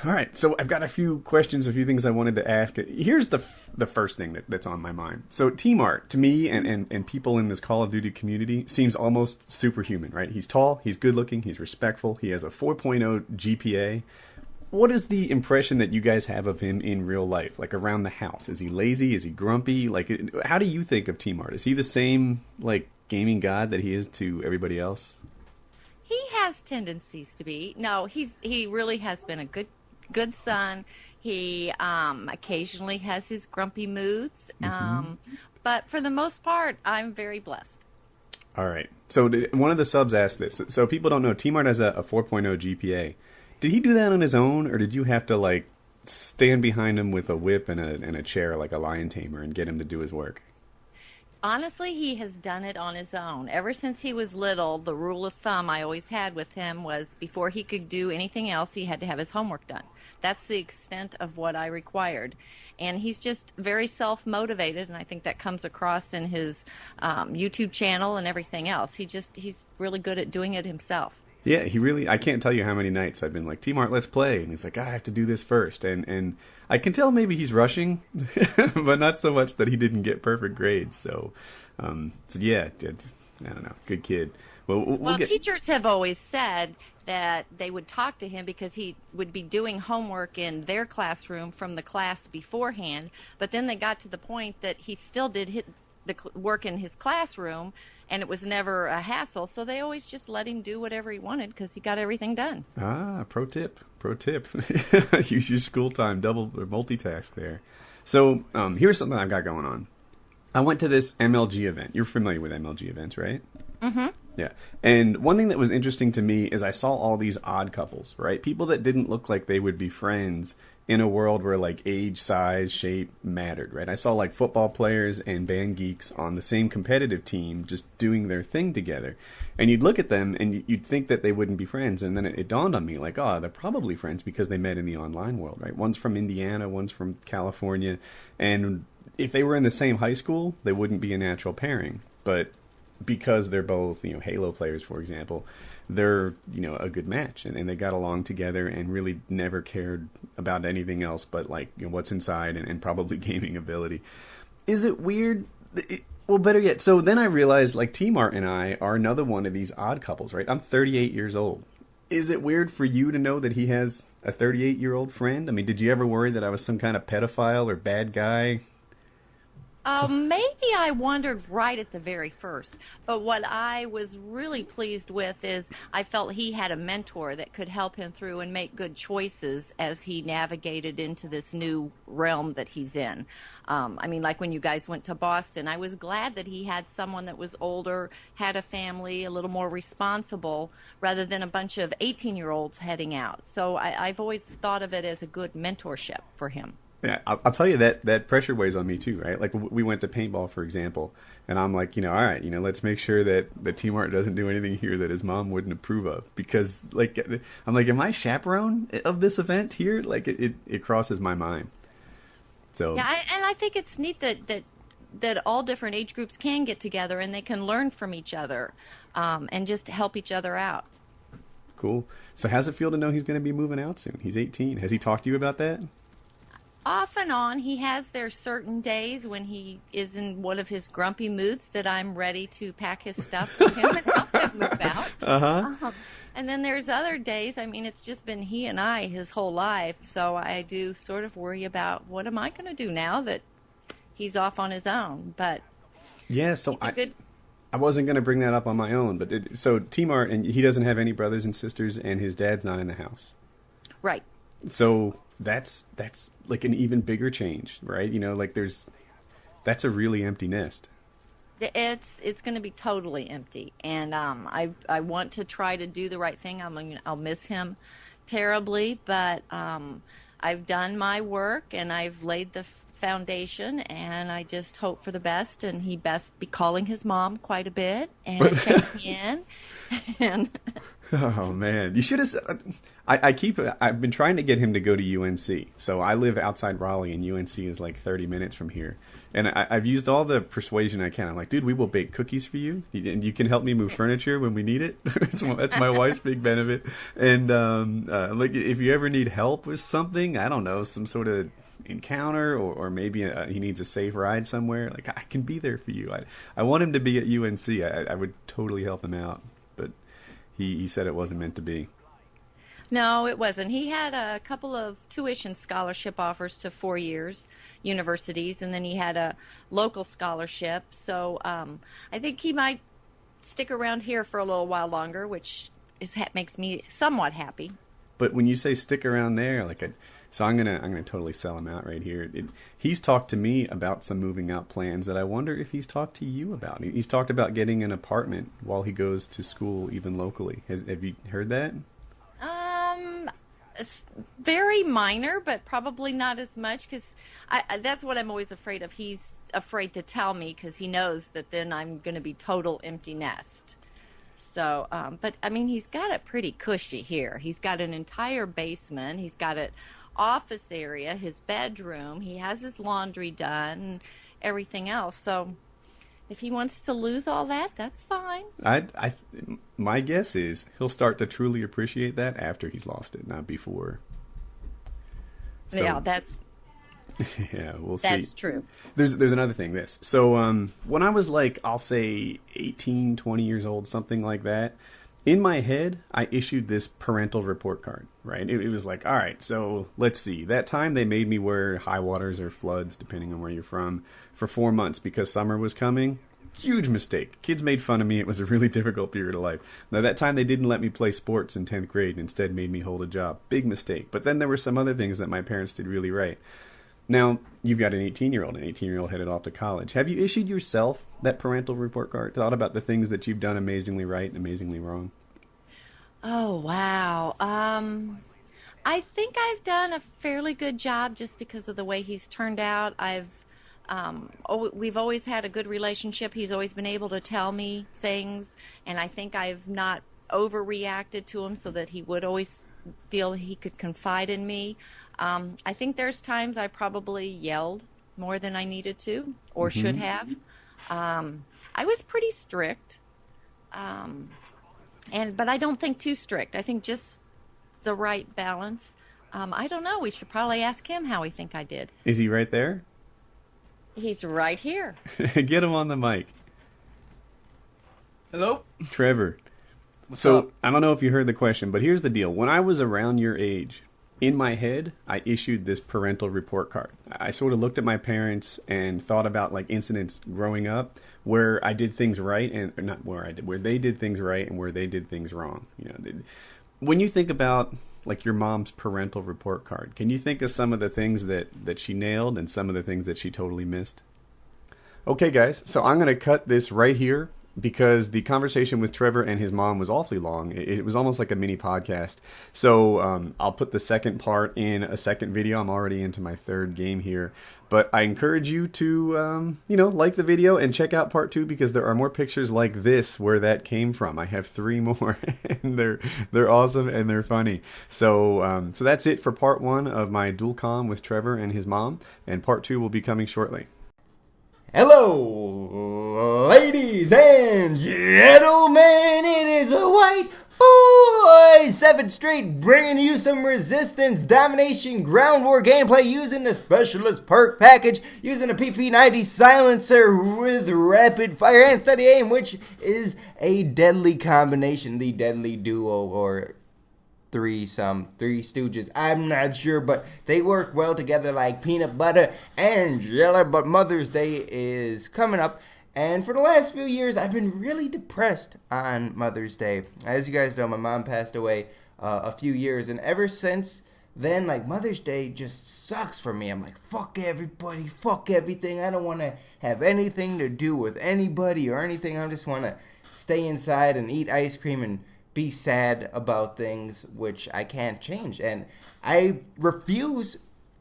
right. So I've got a few questions, a few things I wanted to ask. Here's the first thing that's on my mind. So Tmart, to me and people in this Call of Duty community, seems almost superhuman, right? He's tall, he's good looking, he's respectful, he has a 4.0 GPA. What is the impression that you guys have of him in real life, like around the house? Is he lazy? Is he grumpy? Like, how do you think of Tmart? Is he the same, like, gaming god that he is to everybody else? He has tendencies to be. No, he really has been a good son. He occasionally has his grumpy moods, but for the most part, I'm very blessed. All right. So one of the subs asked this. So people don't know, Tmart has a 4.0 GPA. Did he do that on his own, or did you have to, like, stand behind him with a whip and a chair like a lion tamer and get him to do his work? Honestly, he has done it on his own. Ever since he was little, the rule of thumb I always had with him was before he could do anything else, he had to have his homework done. That's the extent of what I required. And he's just very self-motivated, and I think that comes across in his YouTube channel and everything else. He's really good at doing it himself. Yeah, I can't tell you how many nights I've been like, Tmart, let's play. And he's like, I have to do this first. And I can tell maybe he's rushing, but not so much that he didn't get perfect grades. So yeah, I don't know, good kid. Well, teachers have always said that they would talk to him because he would be doing homework in their classroom from the class beforehand, but then they got to the point that he still did the work in his classroom, and it was never a hassle, so they always just let him do whatever he wanted because he got everything done. Pro tip. Use your school time, double or multitask there. So here's something I've got going on. I went to this MLG event. You're familiar with MLG events, right? Mm-hmm. Yeah. And one thing that was interesting to me is I saw all these odd couples, right? People that didn't look like they would be friends in a world where, like, age, size, shape mattered, right? I saw, like, football players and band geeks on the same competitive team just doing their thing together. And you'd look at them and you'd think that they wouldn't be friends. And then it dawned on me, like, oh, they're probably friends because they met in the online world, right? One's from Indiana, one's from California. And if they were in the same high school, they wouldn't be a natural pairing. But because they're both, Halo players, for example, they're, a good match. And they got along together and really never cared about anything else but, like, what's inside and probably gaming ability. Is it weird? Well, better yet, so then I realized, like, Tmart and I are another one of these odd couples, right? I'm 38 years old. Is it weird for you to know that he has a 38-year-old friend? I mean, did you ever worry that I was some kind of pedophile or bad guy? Maybe I wondered right at the very first, but what I was really pleased with is I felt he had a mentor that could help him through and make good choices as he navigated into this new realm that he's in. I mean, like when you guys went to Boston, I was glad that he had someone that was older, had a family, a little more responsible, rather than a bunch of 18-year-olds heading out. So I've always thought of it as a good mentorship for him. Yeah, I'll tell you that pressure weighs on me too, right? Like we went to paintball, for example, and I'm like, all right, let's make sure that the Tmart doesn't do anything here that his mom wouldn't approve of, because like I'm like, am I chaperone of this event here? Like it crosses my mind. So yeah, and I think it's neat that all different age groups can get together and they can learn from each other, and just help each other out. Cool. So how's it feel to know he's going to be moving out soon? He's 18. Has he talked to you about that? Off and on, he has their certain days when he is in one of his grumpy moods that I'm ready to pack his stuff for him and help him move out. Uh-huh. And then there's other days, I mean, it's just been he and I his whole life, so I do sort of worry about what am I going to do now that he's off on his own. But yeah, so I wasn't going to bring that up on my own, but so Tmart, and he doesn't have any brothers and sisters, and his dad's not in the house. Right. So that's like an even bigger change, right? That's a really empty nest. It's going to be totally empty, and I want to try to do the right thing. I'll miss him terribly, but I've done my work and I've laid the foundation, and I just hope for the best. And he best be calling his mom quite a bit and checking in. And oh man, you should have. I've been trying to get him to go to UNC. So I live outside Raleigh, and UNC is like 30 minutes from here. And I've used all the persuasion I can. I'm like, dude, we will bake cookies for you, and you can help me move furniture when we need it. That's my wife's big benefit. And like, if you ever need help with something, I don't know, some sort of encounter, or maybe he needs a safe ride somewhere, like I can be there for you. I want him to be at UNC. I would totally help him out, but he said it wasn't meant to be. no, it wasn't. He had a couple of tuition scholarship offers to 4 years universities, and then he had a local scholarship. So I think he might stick around here for a little while longer, which makes me somewhat happy. But when you say stick around there, so I'm gonna totally sell him out right here. He's talked to me about some moving out plans that I wonder if he's talked to you about. He's talked about getting an apartment while he goes to school, even locally. Have you heard that? It's very minor, but probably not as much, because that's what I'm always afraid of. He's afraid to tell me because he knows that then I'm going to be total empty nest. So, but I mean, he's got it pretty cushy here. He's got an entire basement. He's got an office area, his bedroom. He has his laundry done, and everything else. So if he wants to lose all that, that's fine. My guess is he'll start to truly appreciate that after he's lost it, not before. So, yeah, yeah, we'll see. That's true. There's another thing. So when I was like, I'll say 18, 20 years old, something like that, in my head, I issued this parental report card, right? It was like, all right, so let's see. That time they made me wear high waters or floods, depending on where you're from, for 4 months because summer was coming. Huge mistake. Kids made fun of me. It was a really difficult period of life. Now, that time they didn't let me play sports in 10th grade and instead made me hold a job. Big mistake. But then there were some other things that my parents did really right. Now, you've got an 18-year-old. An 18-year-old headed off to college. Have you issued yourself that parental report card? Thought about the things that you've done amazingly right and amazingly wrong? Oh, wow. I think I've done a fairly good job just because of the way he's turned out. We've always had a good relationship. He's always been able to tell me things, and I think I've not overreacted to him so that he would always feel he could confide in me. I think there's times I probably yelled more than I needed to or should have. I was pretty strict, but I don't think too strict. I think just the right balance. I don't know. We should probably ask him how he think I did. Is he right there? He's right here. Get him on the mic. Hello? Trevor. What's So, up? I don't know if you heard the question, but here's the deal. When I was around your age, in my head, I issued this parental report card. I sort of looked at my parents and thought about like incidents growing up where I did things right and or not where they did things right and where they did things wrong. You know, when you think about like your mom's parental report card, can you think of some of the things that she nailed and some of the things that she totally missed? Okay, guys, so I'm going to cut this right here because the conversation with Trevor and his mom was awfully long. It was almost like a mini podcast. So I'll put the second part in a second video. I'm already into my third game here. But I encourage you to, like the video and check out part 2 because there are more pictures like this where that came from. I have 3 more, and they're awesome and they're funny. So so that's it for part 1 of my dual comm with Trevor and his mom, and part 2 will be coming shortly. Hello, ladies and gentlemen, it is a white boy 7th Street bringing you some resistance, domination, ground war gameplay using the specialist perk package, using a PP90 silencer with rapid fire and steady aim, which is a deadly combination, the deadly duo, or Three Stooges, I'm not sure, but they work well together like peanut butter and jelly. But Mother's Day is coming up, and for the last few years I've been really depressed on Mother's Day. As you guys know, my mom passed away a few years, and ever since then, like, Mother's Day just sucks for me. I'm like, fuck everybody, fuck everything. I don't want to have anything to do with anybody or anything. I just want to stay inside and eat ice cream and be sad about things which I can't change, and I refuse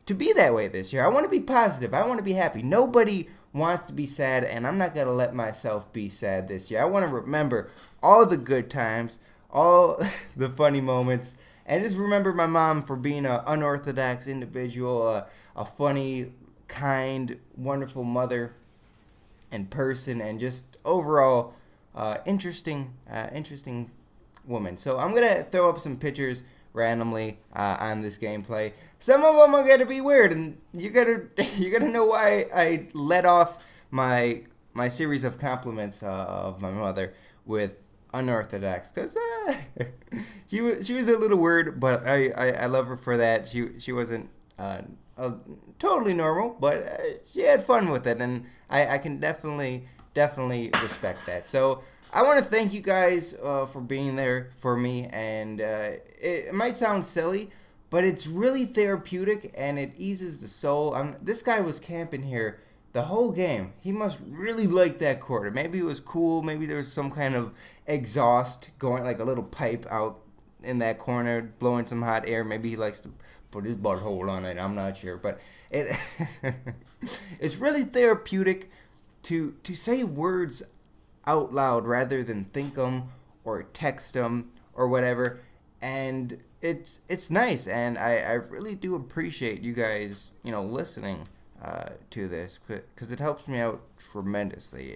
to be that way this year. I want to be positive. I want to be happy. Nobody wants to be sad, and I'm not going to let myself be sad this year. I want to remember all the good times, all the funny moments, and just remember my mom for being an unorthodox individual, a funny, kind, wonderful mother and person, and just overall interesting woman. So I'm gonna throw up some pictures randomly on this gameplay. Some of them are gonna be weird, and you're gonna know why I led off my series of compliments of my mother with unorthodox, because she was a little weird, but I love her for that. She wasn't totally normal, but she had fun with it, and I can definitely respect that. So I want to thank you guys for being there for me, and it might sound silly, but it's really therapeutic, and it eases the soul. This guy was camping here the whole game. He must really like that quarter. Maybe it was cool. Maybe there was some kind of exhaust going, like a little pipe out in that corner, blowing some hot air. Maybe he likes to put his butthole on it. I'm not sure, but it's really therapeutic to say words out loud rather than think them or text them or whatever, and it's nice, and I really do appreciate you guys listening to this, because it helps me out tremendously.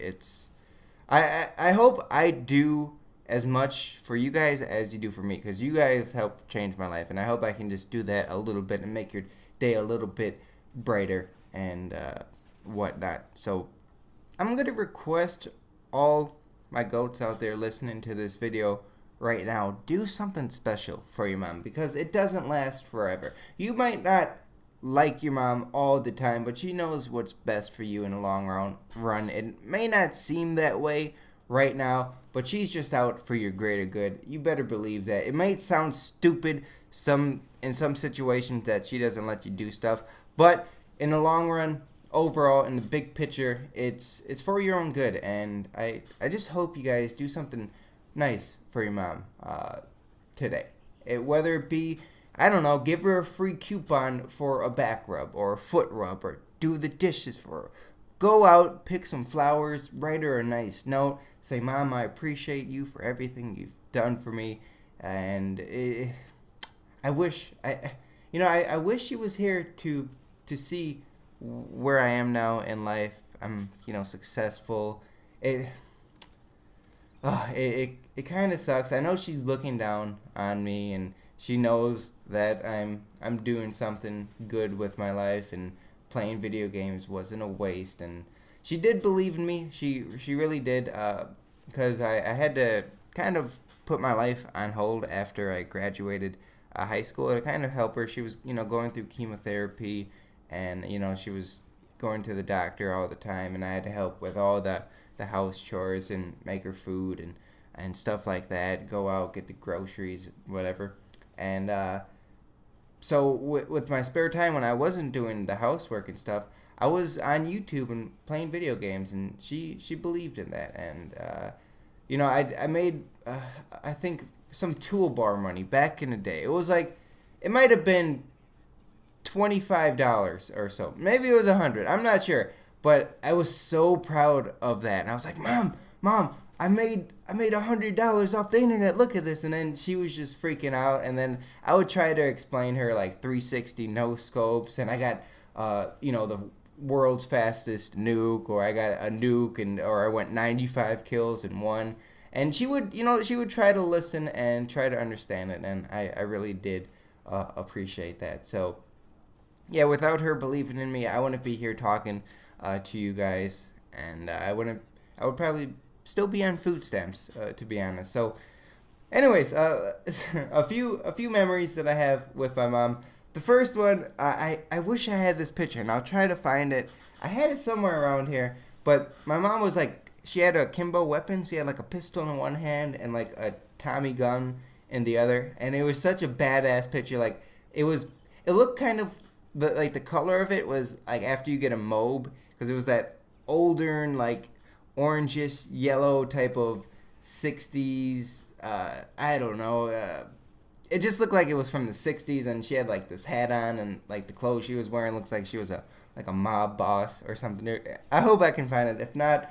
I hope I do as much for you guys as you do for me, because you guys help change my life, and I hope I can just do that a little bit and make your day a little bit brighter and whatnot. So I'm gonna request all my goats out there listening to this video right now, do something special for your mom, because it doesn't last forever. You might not like your mom all the time, but she knows what's best for you in the long run. It may not seem that way right now, but she's just out for your greater good. You better believe that. It might sound stupid in some situations that she doesn't let you do stuff, but in the long run, overall, in the big picture, it's for your own good, and I just hope you guys do something nice for your mom today. Whether it be, I don't know, give her a free coupon for a back rub or a foot rub, or do the dishes for her. Go out, pick some flowers, write her a nice note, say, Mom, I appreciate you for everything you've done for me, and I wish she was here to see where I am now in life. I'm, successful. It kind of sucks. I know she's looking down on me, and she knows that I'm doing something good with my life and playing video games wasn't a waste, and she did believe in me. She really did, because I had to kind of put my life on hold after I graduated high school to kind of help her. She was, going through chemotherapy, and, she was going to the doctor all the time, and I had to help with all the house chores and make her food and stuff like that, go out, get the groceries, whatever. And so with my spare time when I wasn't doing the housework and stuff, I was on YouTube and playing video games, and she believed in that. And I made I think some toolbar money back in the day. It was like, it might have been $25 or so, maybe it was $100, I'm not sure, but I was so proud of that. And I was like, mom, I made $100 off the internet, look at this. And then she was just freaking out, and then I would try to explain her like 360 no scopes, and I got the world's fastest nuke, or I got a nuke, or I went 95 kills in one. And she would try to listen and try to understand it, and I really did appreciate that. So yeah, without her believing in me, I wouldn't be here talking to you guys, and I would probably still be on food stamps, to be honest. So anyways, a few memories that I have with my mom. The first one, I wish I had this picture, and I'll try to find it. I had it somewhere around here, but my mom was like, she had a Kimbo weapon. She had like a pistol in one hand and like a Tommy gun in the other, and it was such a badass picture. Like, it looked kind of, the color of it was like after you get a MOB, because it was that older and like orangish yellow type of 60s, I don't know, it just looked like it was from the 60s, and she had like this hat on, and like the clothes she was wearing looks like she was a mob boss or something. I hope I can find it. If not,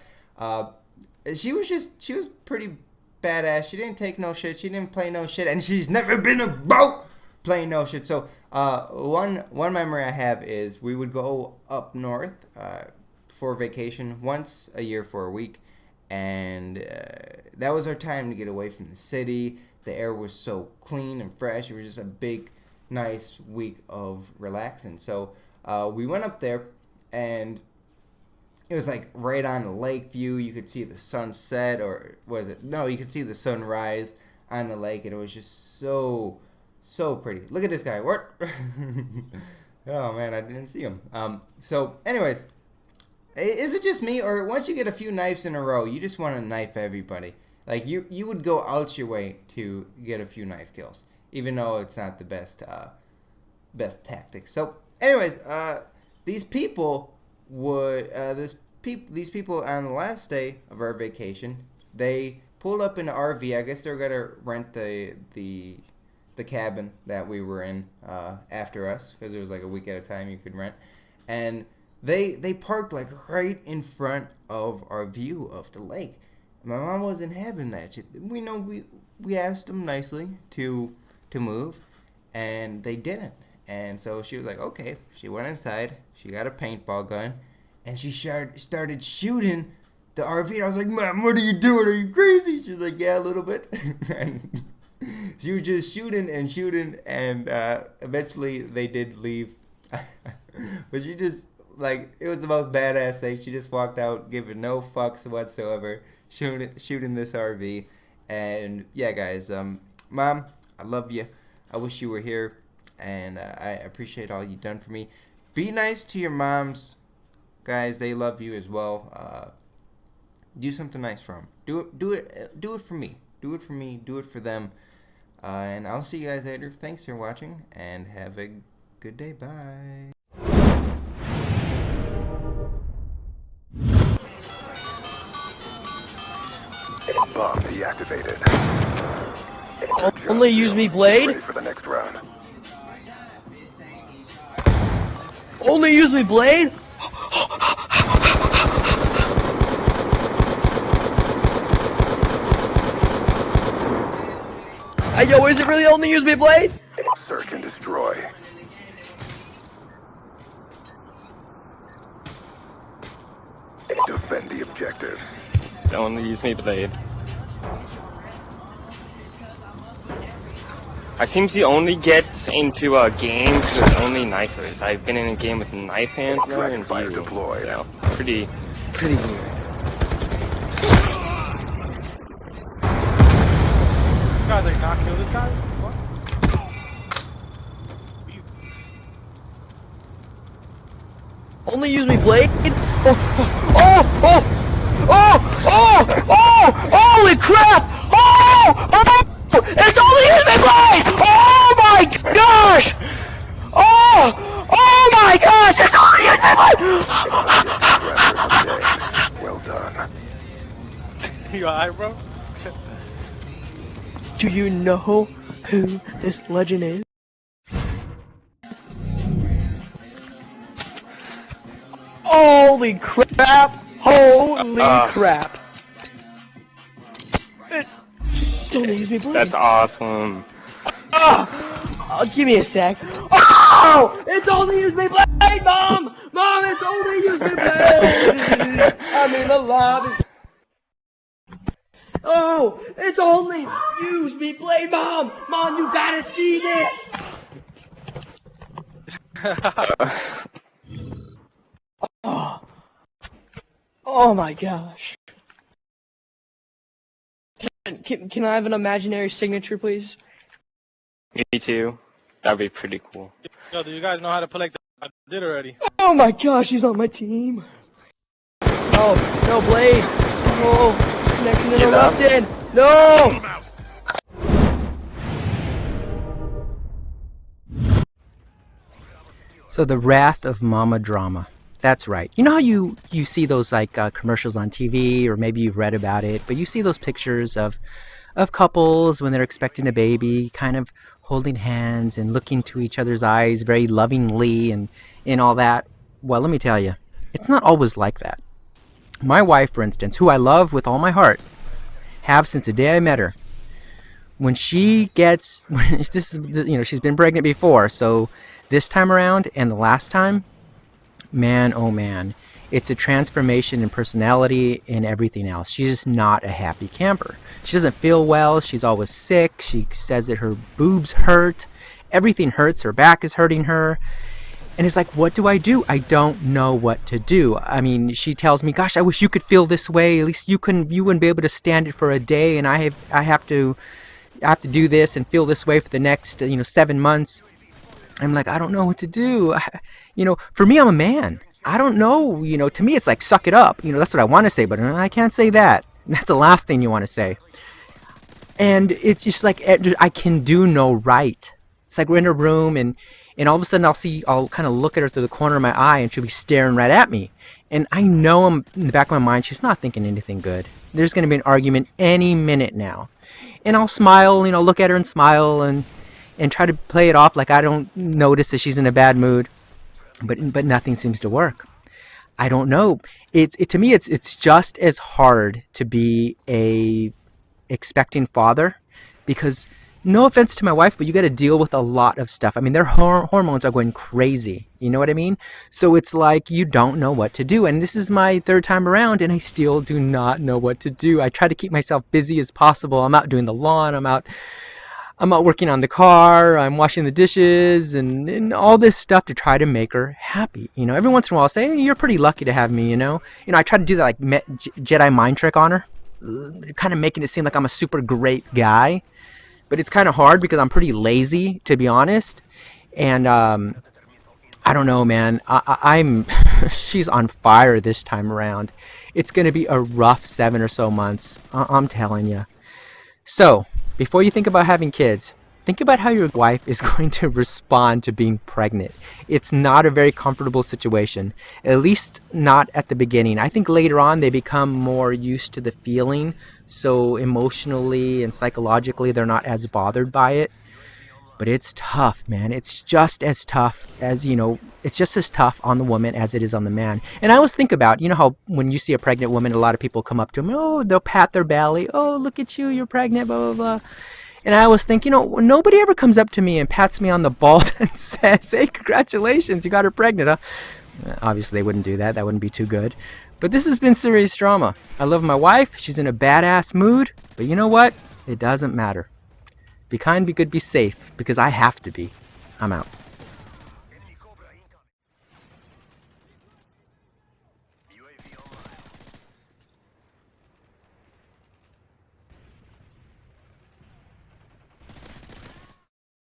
she was pretty badass. She didn't take no shit. She didn't play no shit, and she's never been about playing no shit. So one memory I have is we would go up north for vacation once a year for a week, and that was our time to get away from the city. The air was so clean and fresh. It was just a big, nice week of relaxing. So we went up there, and it was like right on the lake view. You could see the sunset, or was it? No, you could see the sunrise on the lake, and it was just so pretty. Look at this guy. What? Oh man, I didn't see him. So anyways, is it just me, or once you get a few knives in a row, you just want to knife everybody? Like, you would go out your way to get a few knife kills, even though it's not the best tactics. So anyways, these people would these people on the last day of our vacation, they pulled up in an RV. I guess they were gonna rent the cabin that we were in after us, because it was like a week at a time you could rent, and they parked like right in front of our view of the lake. My mom wasn't having that shit. We asked them nicely to move, and they didn't. And so she was like, okay. She went inside. She got a paintball gun, and she started shooting the RV. I was like, Mom, what are you doing? Are you crazy? She was like, yeah, a little bit. And she was just shooting, and eventually they did leave. But she just, like, it was the most badass thing. She just walked out, giving no fucks whatsoever, shooting this RV. And yeah, guys, Mom, I love you. I wish you were here, and I appreciate all you've done for me. Be nice to your moms, guys. They love you as well. Do something nice for them. Do it for me. Do it for me. Do it for them. And I'll see you guys later. Thanks for watching, and have a good day. Bye. Bomb deactivated. Only use me blade? Ready for the next round. Only use me blade? Hey, yo, is it really only use me blade? Search and destroy. Defend the objectives. Only use me blade. I seem to only get into a game with only knifers. I've been in a game with knife handler and Dragonfire deployed. So pretty weird. Guys, like not kill this guy? What? Only use me blade? Oh! Holy crap! Oh! It's only use me blade! Oh my gosh! Oh my gosh! It's only use me blade! Well done. You alright, bro? Do you know who this legend is? Holy crap! Holy crap! Don't use me, please. That's awesome. Give me a sec. Oh! It's only use me blade, Mom! Mom, it's only use me blade! I'm in the lobby. Oh! It's only use me blade, Mom! Mom, you gotta see this! Oh my gosh. Can I have an imaginary signature, please? Me too. That'd be pretty cool. Yo, do you guys know how to play like that? I did already. Oh my gosh, he's on my team. Oh, no, Blade. Oh, connection interrupted. No! So the wrath of Mama drama. That's right. You know how you see those like commercials on TV, or maybe you've read about it, but you see those pictures of couples when they're expecting a baby, kind of holding hands and looking to each other's eyes very lovingly and all that. Well, let me tell you, it's not always like that. My wife, for instance, who I love with all my heart, have since the day I met her, when she gets, this is, you know, she's been pregnant before, so this time around and the last time, man, oh man, it's a transformation in personality and everything else. She's just not a happy camper. She doesn't feel well. She's always sick. She says that her boobs hurt. Everything hurts. Her back is hurting her. And it's like, what do? I don't know what to do. I mean, she tells me, gosh, I wish you could feel this way. At least you wouldn't be able to stand it for a day. And I have to do this and feel this way for the next, 7 months. I'm like, I don't know what to do. For me, I'm a man. I don't know. To me, it's like, suck it up. That's what I want to say, but I can't say that. That's the last thing you want to say. And it's just like, I can do no right. It's like we're in a room and all of a sudden I'll kind of look at her through the corner of my eye and she'll be staring right at me. And I know in the back of my mind, she's not thinking anything good. There's going to be an argument any minute now. And I'll smile, look at her and smile and try to play it off like I don't notice that she's in a bad mood. But nothing seems to work. I don't know. To me, it's just as hard to be a expecting father, because no offense to my wife, but you got to deal with a lot of stuff. I mean, their hormones are going crazy. You know what I mean? So it's like you don't know what to do. And this is my third time around, and I still do not know what to do. I try to keep myself busy as possible. I'm out doing the lawn. I'm out working on the car. I'm washing the dishes and all this stuff to try to make her happy. Every once in a while I'll say, hey, you're pretty lucky to have me, I try to do that like Jedi mind trick on her, kind of making it seem like I'm a super great guy. But it's kind of hard because I'm pretty lazy, to be honest. And I don't know, man. I'm she's on fire this time around. It's going to be a rough 7 or so months. I'm telling you. So, before you think about having kids, think about how your wife is going to respond to being pregnant. It's not a very comfortable situation, at least not at the beginning. I think later on they become more used to the feeling, so emotionally and psychologically they're not as bothered by it. But it's tough, man. It's just as tough as, it's just as tough on the woman as it is on the man. And I always think about, how when you see a pregnant woman, a lot of people come up to them, oh, they'll pat their belly, oh, look at you, you're pregnant, blah, blah, blah. And I always think, nobody ever comes up to me and pats me on the balls and says, hey, congratulations, you got her pregnant, huh? Obviously, they wouldn't do that. That wouldn't be too good. But this has been serious drama. I love my wife. She's in a badass mood. But you know what? It doesn't matter. Be kind, be good, be safe, because I have to be. I'm out.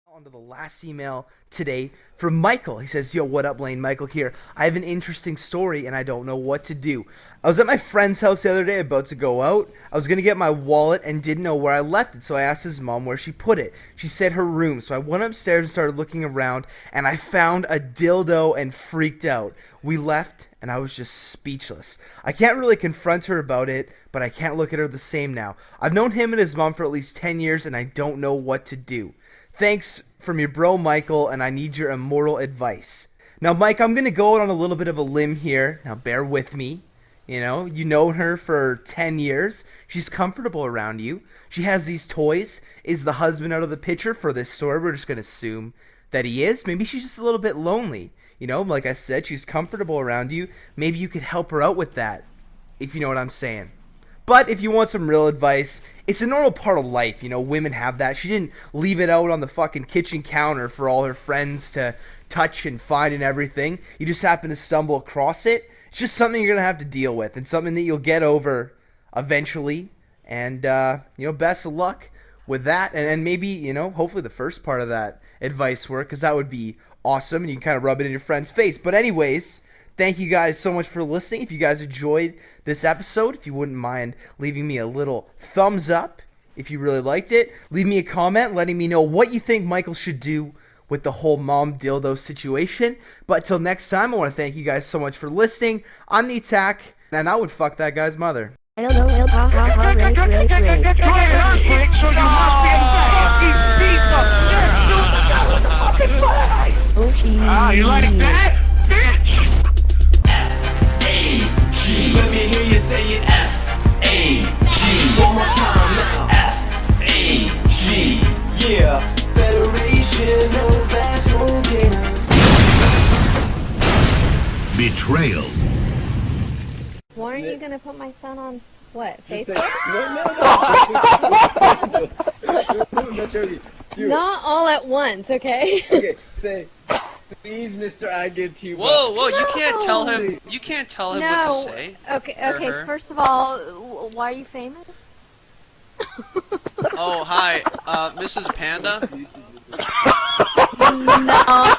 On to the last email today from Michael. He says, yo, what up, Laine? Michael here. I have an interesting story and I don't know what to do. I was at my friend's house the other day about to go out. I was going to get my wallet and didn't know where I left it, so I asked his mom where she put it. She said her room, so I went upstairs and started looking around, and I found a dildo and freaked out. We left and I was just speechless. I can't really confront her about it, but I can't look at her the same now. I've known him and his mom for at least 10 years and I don't know what to do. Thanks from your bro, Michael, and I need your immortal advice. Now, Mike, I'm going to go out on a little bit of a limb here. Now, bear with me. You know her for 10 years. She's comfortable around you. She has these toys. Is the husband out of the picture for this story? We're just going to assume that he is. Maybe she's just a little bit lonely. Like I said, she's comfortable around you. Maybe you could help her out with that, if you know what I'm saying. But if you want some real advice, it's a normal part of life. Women have that. She didn't leave it out on the fucking kitchen counter for all her friends to touch and find and everything. You just happen to stumble across it. It's just something you're going to have to deal with and something that you'll get over eventually. And, best of luck with that. And maybe, hopefully the first part of that advice work, because that would be awesome. And you can kind of rub it in your friend's face. But anyways, thank you guys so much for listening. If you guys enjoyed this episode, if you wouldn't mind leaving me a little thumbs up if you really liked it. Leave me a comment letting me know what you think Michael should do with the whole mom dildo situation. But till next time, I want to thank you guys so much for listening. I'm the Attack, and I would fuck that guy's mother. I don't know, rape. Oh, you like that, bitch? F-A-G. Let me hear you say it. F-A-G. One more time now. F-A-G. Yeah. Federation of Asshole Gamers. Betrayal. Why aren't you gonna put my son on what? Facebook? No. Not all at once, okay? Okay, say, please, Mr. I give to you. Whoa, you can't tell him. You can't tell him what to say. Okay. First of all, why are you famous? Oh, hi, Mrs. Panda. No.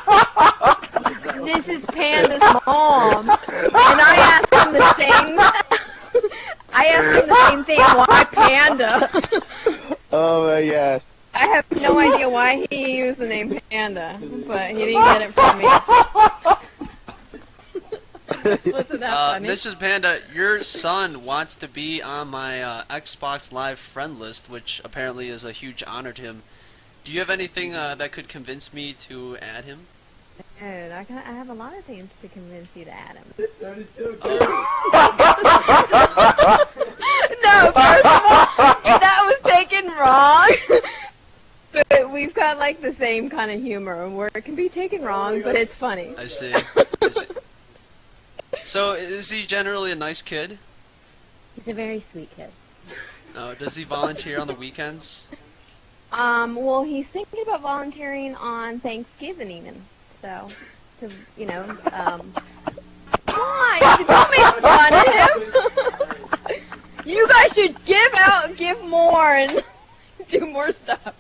This is Panda's mom, and I asked him the same. I asked him the same thing. Why Panda? Oh my gosh. I have no idea why he used the name Panda, but he didn't get it from me. Wasn't that funny? Mrs. Panda, your son wants to be on my Xbox Live friend list, which apparently is a huge honor to him. Do you have anything that could convince me to add him? Dude, I have a lot of things to convince you to add him. That is so No, first of all, that was taken wrong. But we've got like the same kind of humor where it can be taken wrong, but it's funny. I see. So, is he generally a nice kid? He's a very sweet kid. Oh, does he volunteer on the weekends? Well, he's thinking about volunteering on Thanksgiving even. So, to, come on, don't make fun of him. You guys should give more and do more stuff.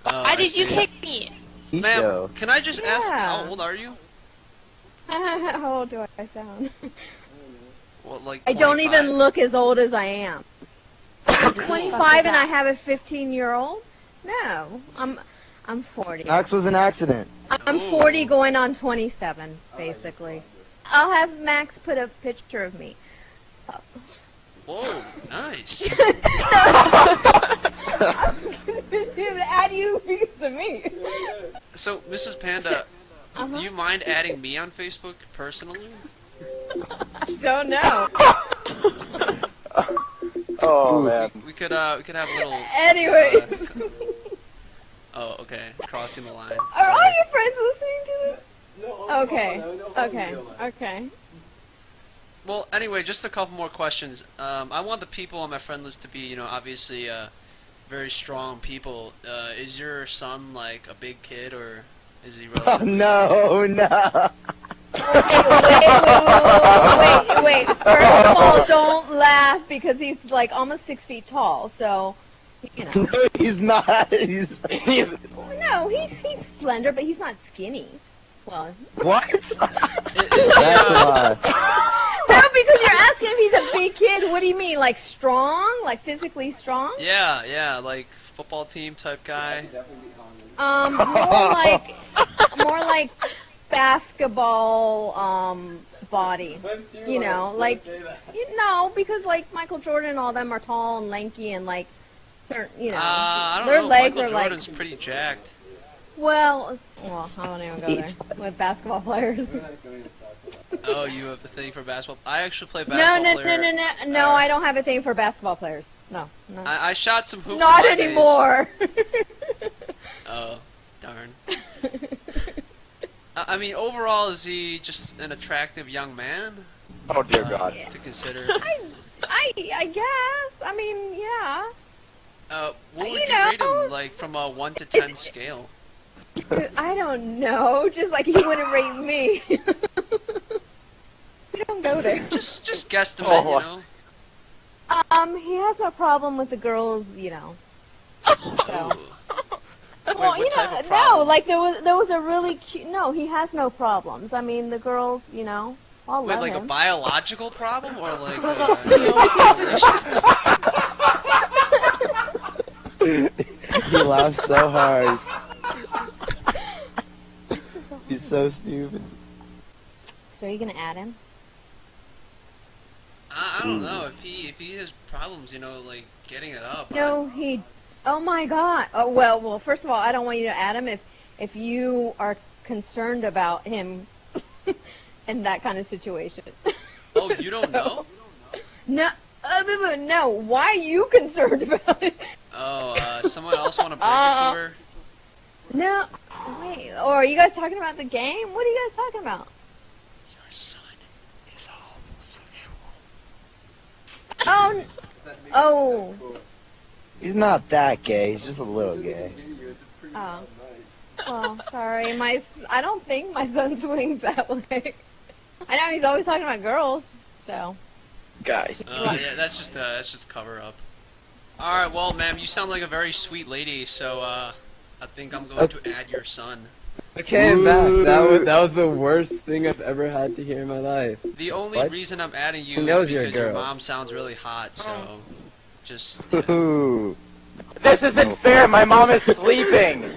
Oh, Why did you kick me? Ma'am, can I just ask, how old are you? How old do I sound? Well, like I don't even look as old as I am. I'm 25 and I have a 15-year-old? No, I'm 40. Max was an accident. I'm 40 going on 27, basically. I'll have Max put a picture of me. Whoa, nice. I'm going to add you to me. So, Mrs. Panda, do you mind adding me on Facebook personally? I don't know. Oh man. We could have a little. Anyway. Oh, okay. Crossing the line. Are all your friends listening to this? No. Okay. Well, anyway, just a couple more questions. I want the people on my friend list to be, obviously, very strong people. Is your son like a big kid, or is he Oh, relatively no, no. Wait. First of all, don't laugh because he's like almost 6 feet tall. So, you know. No, he's not. He's No, he's slender, but he's not skinny. Well. What? Is he, No, because you're asking if he's a big kid. What do you mean? Like strong? Like physically strong? yeah, like football team type guy. More like basketball body. You know, like because like Michael Jordan and all them are tall and lanky and like you know, I don't their know. legs Michael are Jordan's like pretty jacked. well, I don't even go there with basketball players. Oh, you have the thing for basketball? I actually play basketball. No, I don't have a thing for basketball players. No. I shot some hoops. Not in my anymore. days. Oh, darn. I mean, overall, is he just an attractive young man? Oh dear God. To consider. I guess. I mean, yeah. What would you rate him, like, from a 1 to 10 scale? I don't know. Just like he wouldn't rate me. We don't go there. Just guesstimate, you know? He has no problem with the girls, you know. So. Well, what type of problem? no, like there was a really cute. No, he has no problems. I mean, the girls, you know, all Wait, love like him. a biological problem, or like He laughs so hard. He's so stupid. So are you gonna add him? I don't know if he has problems, you know, like getting it up. No, he. Oh my God. Oh well. First of all, I don't want you to add him if you are concerned about him in that kind of situation. Oh, you don't know? No. No. Why are you concerned about it? Oh, someone else want to break it to her? No. Wait. Or are you guys talking about the game? What are you guys talking about? Your son is a homosexual. Oh. He's not that gay. He's just a little gay. Oh. Well, sorry. I don't think my son swings that way. I know he's always talking about girls, so. Guys. Yeah, that's just a cover up. All right, well, ma'am, you sound like a very sweet lady, so I think I'm going to add your son. Okay, I'm back. That was the worst thing I've ever had to hear in my life. The only reason I'm adding you She is knows you're a because your girl. mom sounds really hot, so just. Ooh. This isn't fair. My mom is sleeping.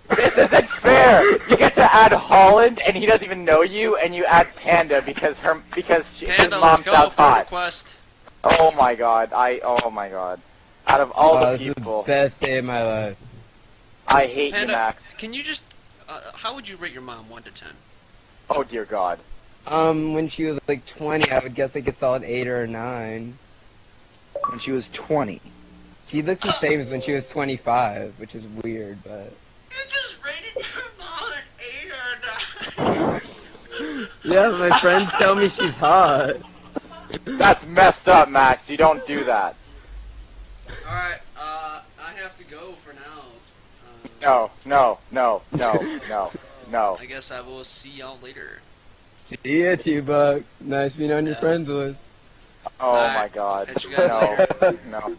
This isn't fair. You get to add Holland, and he doesn't even know you, and you add Panda because his Panda, mom let's go sounds for hot. request. Oh my God. Oh my God. Out of all the people, Best day of my life. I hate you, Panda, Max. can you just? How would you rate your mom 1 to 10? Oh dear God. When she was like 20, I would guess like a solid 8 or a 9. When she was 20. She looks the same as when she was 25, which is weird, but. You just rated your mom an 8 or a 9. Yeah, my friends tell me she's hot. That's messed up, Max. You don't do that. Alright, I have to go for now. No. I guess I will see y'all later. See ya, $2. Nice being on your friends list. Oh my God. Catch you guys later. No.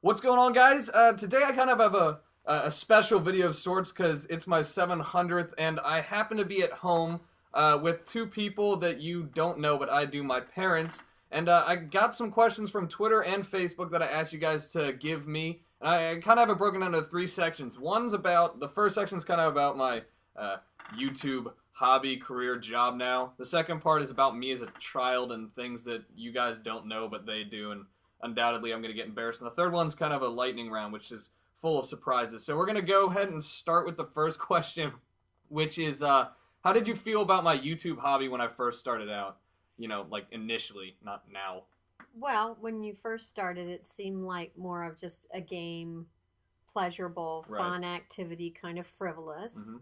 What's going on, guys? Today I kind of have a special video of sorts because it's my 700th, and I happen to be at home with two people that you don't know, but I do, my parents. And I got some questions from Twitter and Facebook that I asked you guys to give me. And I kind of have it broken into 3 sections. The first section's kind of about my YouTube hobby, career, job now. The second part is about me as a child and things that you guys don't know, but they do, and undoubtedly I'm going to get embarrassed. And the third one's kind of a lightning round, which is full of surprises. So we're going to go ahead and start with the first question, which is, how did you feel about my YouTube hobby when I first started out? You know, like initially, not now. Well, when you first started, it seemed like more of just a game, pleasurable, fun activity, kind of frivolous. Mm-hmm.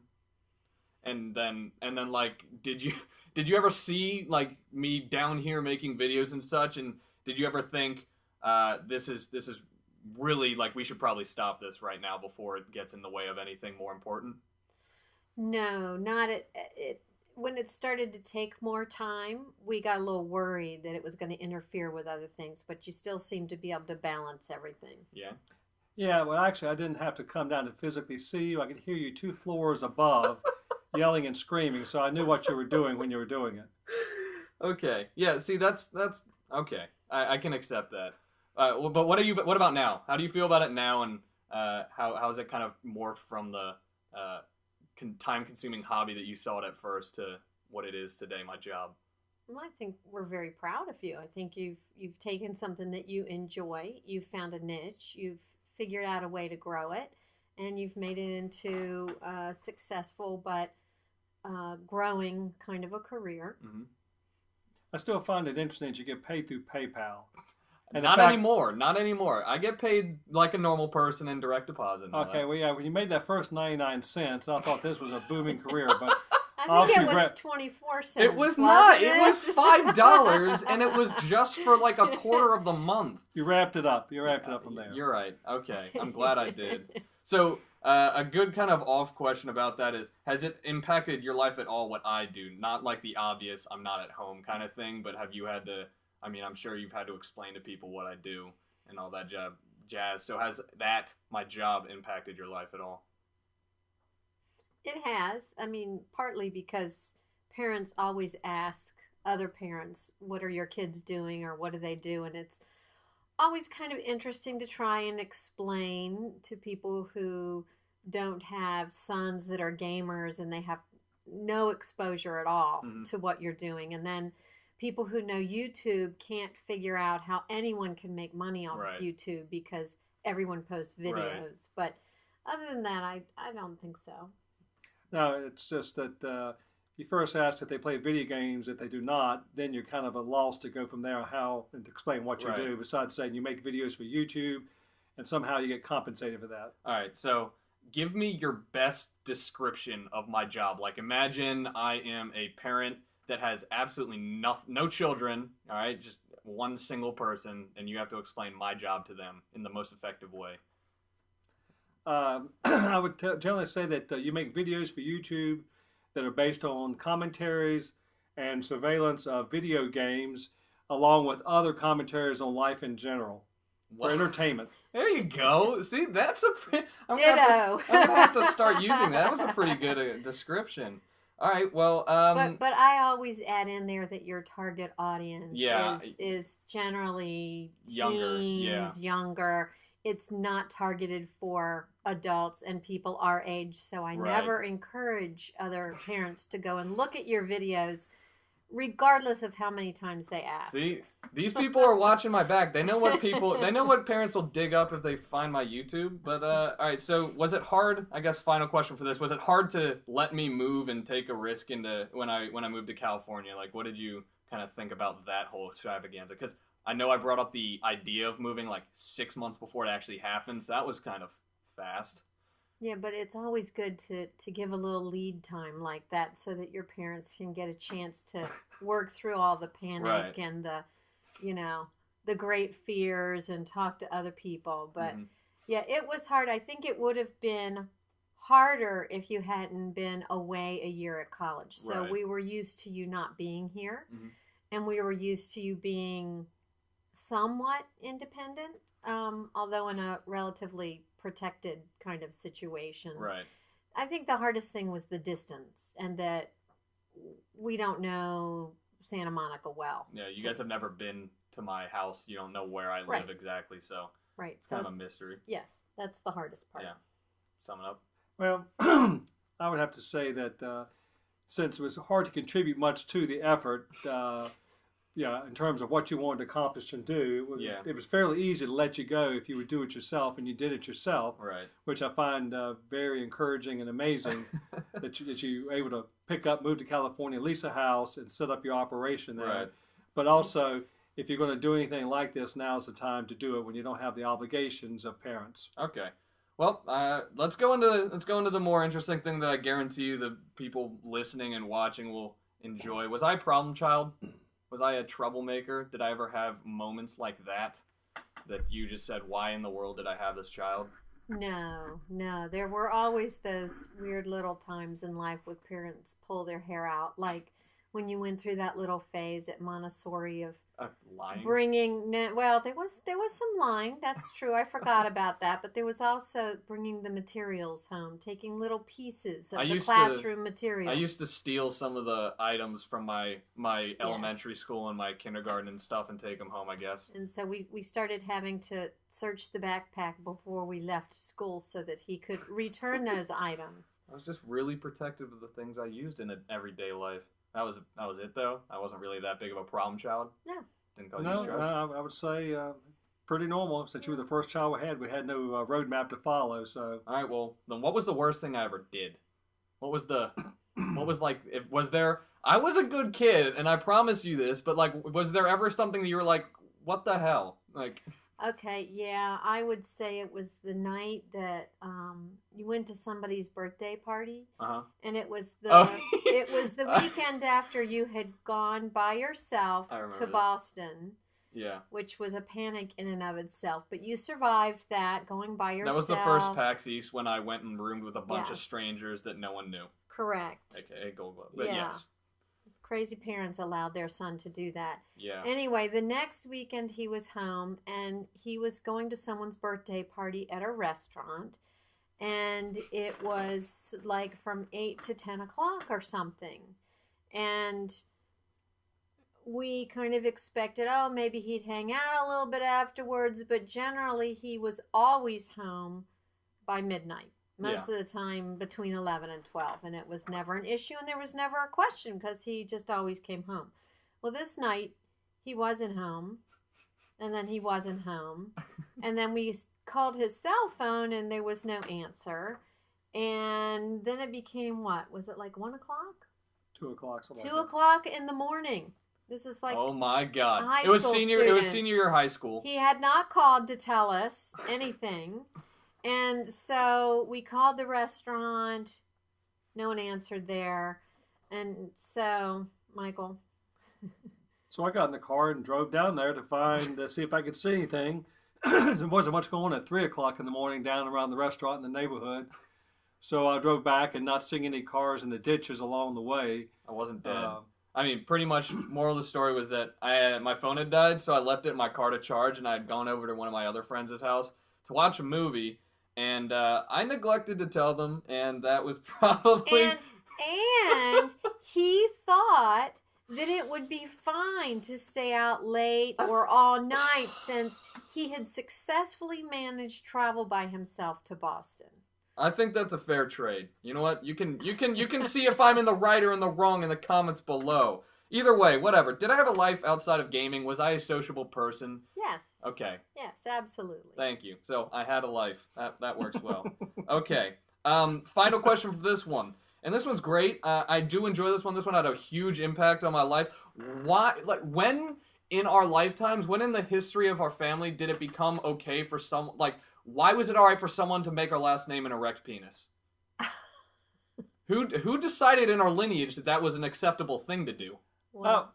And then, like, did you ever see like me down here making videos and such? And did you ever think, this is really, like, we should probably stop this right now before it gets in the way of anything more important? No, not it. When it started to take more time, we got a little worried that it was going to interfere with other things, but you still seem to be able to balance everything. Yeah. Yeah, well, actually, I didn't have to come down to physically see you. I could hear you 2 floors above yelling and screaming, so I knew what you were doing when you were doing it. Okay. Yeah, see, that's okay. I can accept that. But what about now? How do you feel about it now, and how has it kind of morphed from the time-consuming hobby that you saw it at first to what it is today, my job? Well, I think we're very proud of you. I think you've taken something that you enjoy, you've found a niche, you've figured out a way to grow it, and you've made it into a successful but growing kind of a career. Mm-hmm. I still find it interesting that you get paid through PayPal. And Not anymore. Not anymore. I get paid like a normal person in direct deposit. Okay, well, yeah, when you made that first 99 cents, I thought this was a booming career, but I think it was 24 cents. It was not. It was $5, and it was just for like a quarter of the month. You wrapped it up. You wrapped it up from there. You're right. Okay, I'm glad I did. So, a good kind of off question about that is, has it impacted your life at all what I do? Not like the obvious, I'm not at home kind of thing, but have you had to, I mean, I'm sure you've had to explain to people what I do and all that jazz. So has that, my job, impacted your life at all? It has. I mean, partly because parents always ask other parents, what are your kids doing or what do they do? And it's always kind of interesting to try and explain to people who don't have sons that are gamers and they have no exposure at all to what you're doing. And then people who know YouTube can't figure out how anyone can make money off of YouTube because everyone posts videos. But other than that, I don't think so. No, it's just that you first ask if they play video games. If they do not, then you're kind of a loss to go from there how and to explain what you do, besides saying you make videos for YouTube and somehow you get compensated for that. All right, so give me your best description of my job. Like, imagine I am a parent that has absolutely no children, all right, just one single person, and you have to explain my job to them in the most effective way. I would generally say that you make videos for YouTube that are based on commentaries and surveillance of video games, along with other commentaries on life in general, for entertainment. There you go. See, that's I'm Ditto. gonna have to start using that. That was a pretty good description. All right, well, but I always add in there that your target audience is generally teens, younger. It's not targeted for adults and people our age, so I never encourage other parents to go and look at your videos, regardless of how many times they ask. See, these people are watching my back. They know what parents will dig up if they find my YouTube. But all right, so was it hard? I guess final question for this: was it hard to let me move and take a risk into when I moved to California? Like, what did you kind of think about that whole extravaganza? Because I know I brought up the idea of moving like 6 months before it actually happened, so that was kind of fast. Yeah, but it's always good to give a little lead time like that so that your parents can get a chance to work through all the panic and the great fears and talk to other people. But yeah, it was hard. I think it would have been harder if you hadn't been away a year at college. So we were used to you not being here, and we were used to you being somewhat independent, although in a relatively protected kind of situation. I think the hardest thing was the distance, and that we don't know Santa Monica well. Yeah, you guys have never been to my house. You don't know where I live exactly, so it's kind of a mystery. Yes, that's the hardest part. Yeah. Sum it up. Well, I would have to say that since it was hard to contribute much to the effort, in terms of what you wanted to accomplish and do, it was fairly easy to let you go if you would do it yourself, and you did it yourself, which I find very encouraging and amazing that you were able to move to California, lease a house, and set up your operation there. But also, if you're going to do anything like this, now's the time to do it when you don't have the obligations of parents. Okay. Well, let's go into the more interesting thing that I guarantee you the people listening and watching will enjoy. Was I a problem child? Was I a troublemaker? Did I ever have moments like that? that you just said, why in the world did I have this child? No. There were always those weird little times in life with parents pull their hair out, like when you went through that little phase at Montessori of lying. Well, there was some lying. That's true. I forgot about that. But there was also bringing the materials home, taking little pieces of the classroom material. I used to steal some of the items from my elementary school and my kindergarten and stuff and take them home, I guess. And so we started having to search the backpack before we left school so that he could return those items. I was just really protective of the things I used in everyday life. That was it, though. I wasn't really that big of a problem child. No. Didn't cause you stress. No, I would say pretty normal. Since you were the first child we had no roadmap to follow. So. All right. Well, then what was the worst thing I ever did? Was there? I was a good kid, and I promise you this. But like, was there ever something that you were like, what the hell? Like. Okay, yeah, I would say it was the night that you went to somebody's birthday party, and it was the weekend after you had gone by yourself to Boston. Yeah, which was a panic in and of itself, but you survived that going by yourself. That was the first PAX East when I went and roomed with a bunch of strangers that no one knew. Correct. AKA Gold Glove. But yes. Crazy parents allowed their son to do that. Yeah. Anyway, the next weekend he was home and he was going to someone's birthday party at a restaurant, and it was like from 8 to 10 o'clock or something. And we kind of expected, maybe he'd hang out a little bit afterwards, but generally he was always home by midnight. Most of the time between 11 and 12, and it was never an issue, and there was never a question because he just always came home. Well, this night, he wasn't home, and then he wasn't home, and then we called his cell phone, and there was no answer, and then it became what? Was it like 1 o'clock? 2 o'clock. 2 o'clock in the morning. This is like oh my god! A high it was school senior. student. It was senior year high school. He had not called to tell us anything. And so we called the restaurant. No one answered there. And so, Michael. So I got in the car and drove down there to see if I could see anything. There wasn't much going on at 3 o'clock in the morning down around the restaurant in the neighborhood. So I drove back and not seeing any cars in the ditches along the way. I wasn't dead. I mean, pretty much, moral of the story was that my phone had died, so I left it in my car to charge, and I had gone over to one of my other friends' house to watch a movie. And I neglected to tell them, and that was probably... And he thought that it would be fine to stay out late or all night since he had successfully managed travel by himself to Boston. I think that's a fair trade. You know what? You can see if I'm in the right or in the wrong in the comments below. Either way, whatever. Did I have a life outside of gaming? Was I a sociable person? Yes. Okay. Yes, absolutely. Thank you. So, I had a life. That works well. Okay. Final question for this one. And this one's great. I do enjoy this one. This one had a huge impact on my life. When in our lifetimes, when in the history of our family did it become okay for why was it alright for someone to make our last name an erect penis? Who decided in our lineage that was an acceptable thing to do? Well,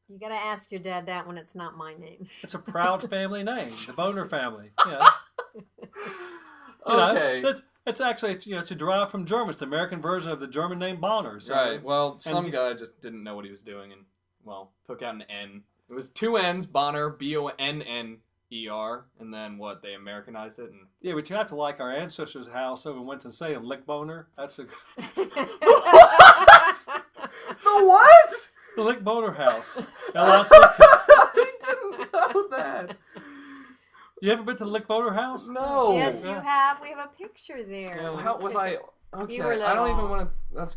you gotta ask your dad that when it's not my name. It's a proud family name, the Boner family. Yeah. Okay. It's actually it's derived from German. It's the American version of the German name Bonner. So, right. Well, some guy just didn't know what he was doing and took out an N. It was 2 N's, Bonner, Bonner, and then what? They Americanized it and yeah, but you have to like our ancestors' house over in Winston-Salem, Lick Boner. That's a what? The what? The Lick Boner house. I didn't know that. You ever been to the Lick Boner house? No. Yes, you have. We have a picture there. Yeah, how was I? Okay, you were little. I don't even want to. That's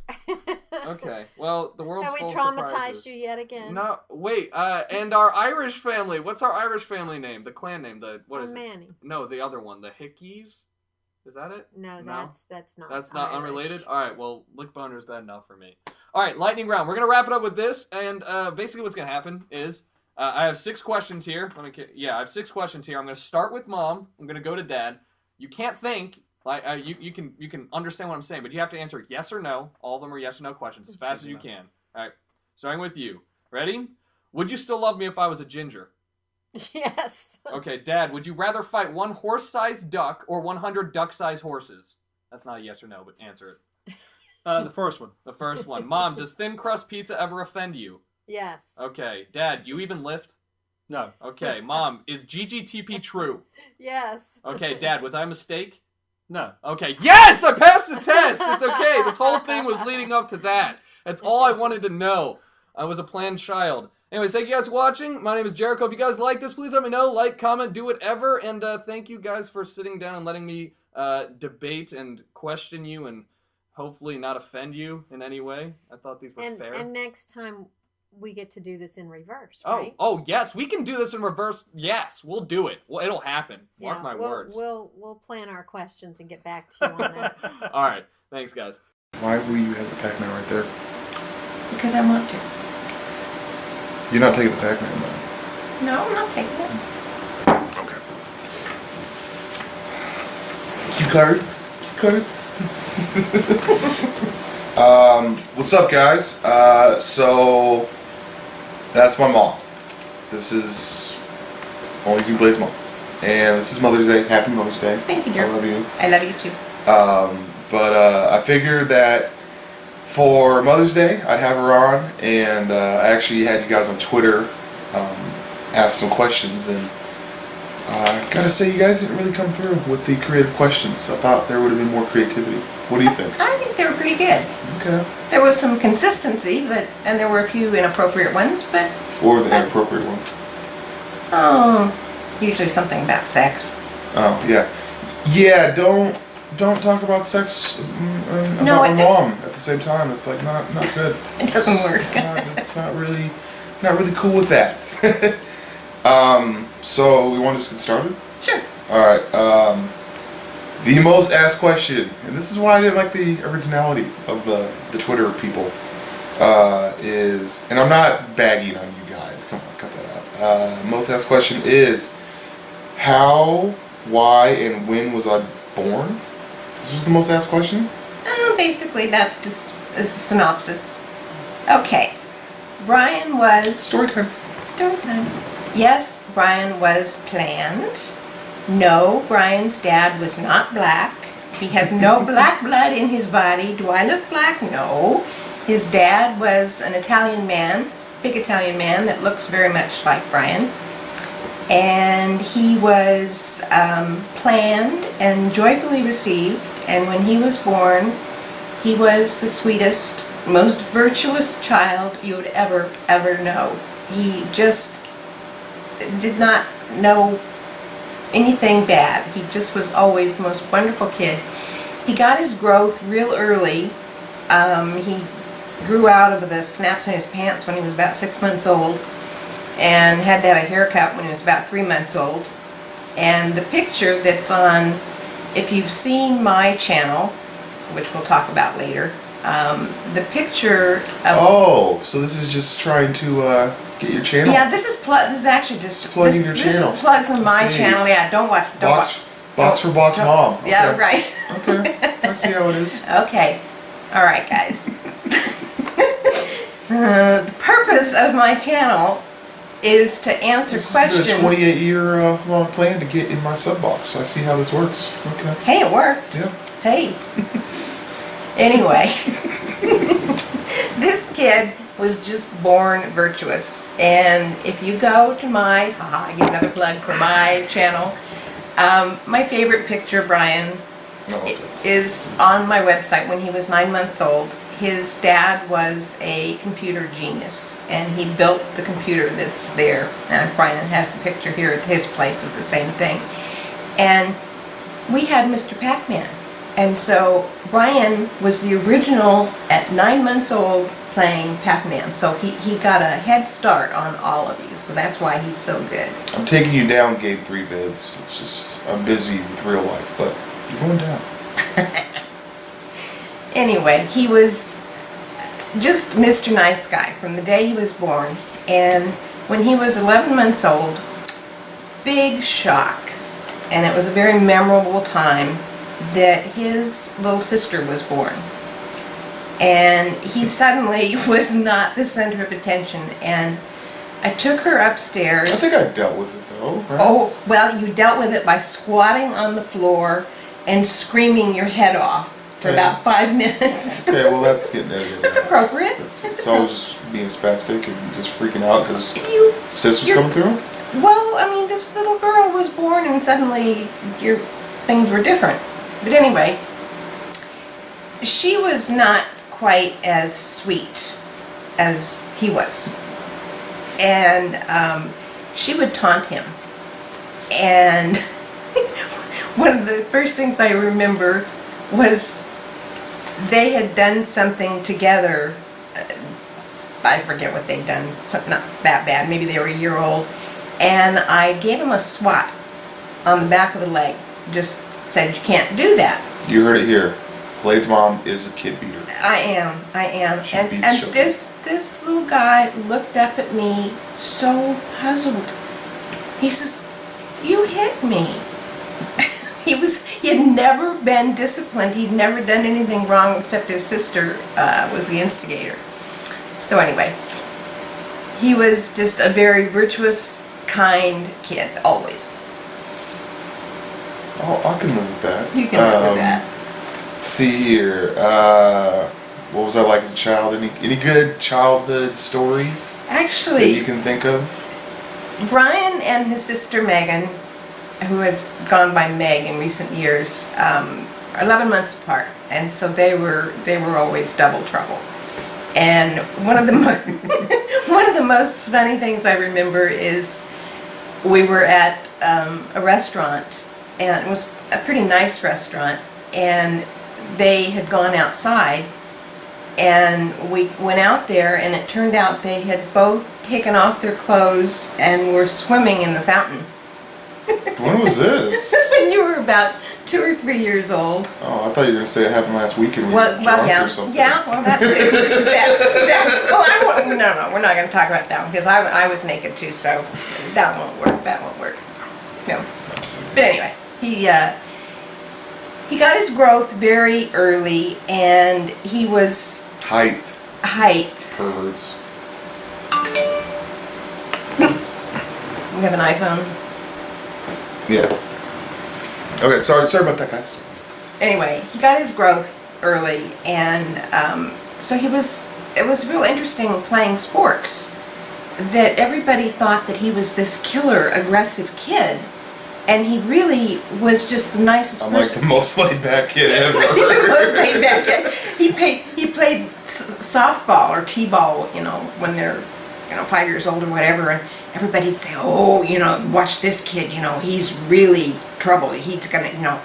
okay. Well, the world's have full we of traumatized surprises. you yet again? No, wait. And our Irish family. What's our Irish family name? The clan name. What is Manny. it? No, the other one. The Hickeys. Is that it? No, that's not. That's not Irish. Unrelated. All right. Well, Lick Boner's bad enough for me. All right, lightning round. We're gonna wrap it up with this, and basically what's gonna happen is I have 6 questions here. I have 6 questions here. I'm gonna start with Mom. I'm gonna go to Dad. You can't think. You can understand what I'm saying, but you have to answer yes or no. All of them are yes or no questions as fast as you can. All right, starting with you. Ready? Would you still love me if I was a ginger? Yes. Okay, Dad, would you rather fight one horse-sized duck or 100 duck-sized horses? That's not a yes or no, but answer it. The first one. The first one. Mom, does thin crust pizza ever offend you? Yes. Okay. Dad, do you even lift? No. Okay. Mom, is GGTP true? Yes. Okay. Dad, was I a mistake? No. Okay. Yes! I passed the test! It's okay. This whole thing was leading up to that. That's all I wanted to know. I was a planned child. Anyways, thank you guys for watching. My name is Jericho. If you guys like this, please let me know. Like, comment, do whatever. And thank you guys for sitting down and letting me debate and question you and hopefully not offend you in any way. I thought these were fair. And next time we get to do this in reverse, Oh, right? oh yes, we can do this in reverse. Yes, we'll do it. Well, it'll happen. Mark my words. We'll plan our questions and get back to you on that. All right. Thanks, guys. Why will you have the Pac-Man right there? Because I want to. You're not taking the Pac-Man, though. No, I'm not taking it. Okay. Cue cards. What's up, guys? So that's my mom. This is ONLYUSEmeBLADE's mom, and this is Mother's Day. Happy Mother's Day. Thank you, dear. I love you. I love you too. But I figured that for Mother's Day I'd have her on, and I actually had you guys on Twitter ask some questions, and I gotta say you guys didn't really come through with the creative questions. I thought there would have been more creativity. What do you think? I think they were pretty good. Okay. There was some consistency, and there were a few inappropriate ones, but... What were the inappropriate ones? Usually something about sex. Oh, yeah. Yeah, don't talk about sex about my mom at the same time. It's like not good. It doesn't work. It's not really cool with that. So we want to just get started? Sure. Alright, the most asked question, and this is why I didn't like the originality of the Twitter people, is, and I'm not bagging on you guys, come on, cut that out. Most asked question is, how, why, and when was I born? This was the most asked question? Basically, that just is a synopsis. Okay. Brian was... Story time. Story time. Yes, Brian was planned. No, Brian's dad was not black. He has no black blood in his body. Do I look black? No. His dad was an Italian man, big Italian man that looks very much like Brian. And he was planned and joyfully received. And when he was born, he was the sweetest, most virtuous child you would ever know. He just did not know anything bad. He just was always the most wonderful kid. He got his growth real early. He grew out of the snaps in his pants when he was about 6 months old and had to have a haircut when he was about 3 months old. And the picture that's on, if you've seen my channel, which we'll talk about later, the picture of... Oh, so this is just trying to get your channel? Yeah, this is actually just plugging your channel. This is plug from my channel. Yeah, don't watch. Box for Box Mom. Okay. Yeah, right. Okay, I see how it is. Okay, all right, guys. The purpose of my channel is to answer questions. This is a 28-year long plan to get in my sub box. I see how this works. Okay. Hey, it worked. Yeah. Hey. Anyway, this kid was just born virtuous, and if you go to my, I get another plug for my channel, my favorite picture of Brian is on my website when he was 9 months old. His dad was a computer genius, and he built the computer that's there, and Brian has the picture here at his place of the same thing. And we had Mr. Pac-Man, and so Brian was the original at 9 months old playing Pac-Man, so he got a head start on all of you, so that's why he's so good. I'm taking you down, Game 3 vids. It's just, I'm busy with real life, but you're going down. Anyway, he was just Mr. Nice Guy from the day he was born, and when he was 11 months old, big shock, and it was a very memorable time that his little sister was born. And he suddenly was not the center of attention, and I took her upstairs. I think I dealt with it though, right? Oh, well, you dealt with it by squatting on the floor and screaming your head off for about 5 minutes. Okay, well that's getting edited. That's appropriate. So I was just being spastic and just freaking out because sis was coming through? Well, I mean, this little girl was born and suddenly your things were different. But anyway, she was not quite as sweet as he was. And she would taunt him. And one of the first things I remember was they had done something together. I forget what they'd done, something not that bad, maybe they were a year old. And I gave him a swat on the back of the leg. Just said, you can't do that. You heard it here. Blade's mom is a kid beater. I am. She And beats children. this little guy looked up at me so puzzled. He says, you hit me. He had never been disciplined. He'd never done anything wrong except his sister was the instigator. So anyway, he was just a very virtuous, kind kid, always. Oh, I can live with that. You can live with that. Let's see here. What was I like as a child? Any good childhood stories Actually, that you can think of? Brian and his sister Megan, who has gone by Meg in recent years, are 11 months apart, and so they were always double trouble. And one of the most funny things I remember is we were at a restaurant, and it was a pretty nice restaurant, and they had gone outside, and we went out there, and it turned out they had both taken off their clothes and were swimming in the fountain. When was this? When you were about 2 or 3 years old. Oh, I thought you were going to say it happened last weekend when Well, you were drunk yeah, or something. yeah, well, that too. No, we're not going to talk about that one because I was naked too, so that won't work. That won't work. No. But anyway, he got his growth very early, and he was height. Perverts. We have an iPhone. Yeah. Okay, sorry about that, guys. Anyway, he got his growth early, and so it was real interesting playing sports, that everybody thought that he was this killer, aggressive kid, and he really was just the nicest person. I'm like the most laid-back kid ever. The most laid-back kid. He played softball or t-ball, when they're 5 years old or whatever, and everybody'd say, oh, watch this kid, he's really trouble. He's gonna,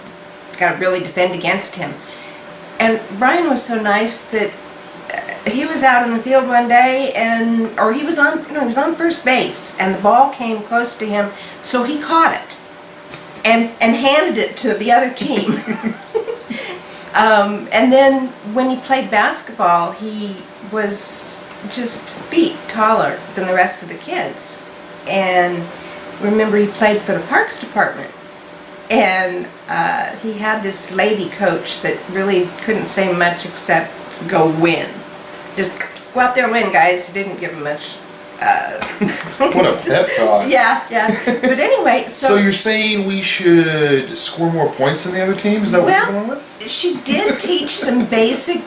got to really defend against him. And Brian was so nice that he was out in the field one day, or he was on first base, and the ball came close to him, so he caught it and handed it to the other team. And then when he played basketball, he was just feet taller than the rest of the kids. And remember, he played for the Parks Department. And he had this lady coach that really couldn't say much except go win. Just go out there and win, guys. He didn't give him much. What a pep talk. Yeah. But anyway, so you're saying we should score more points than the other team? Is that what you're going with? She did teach some basic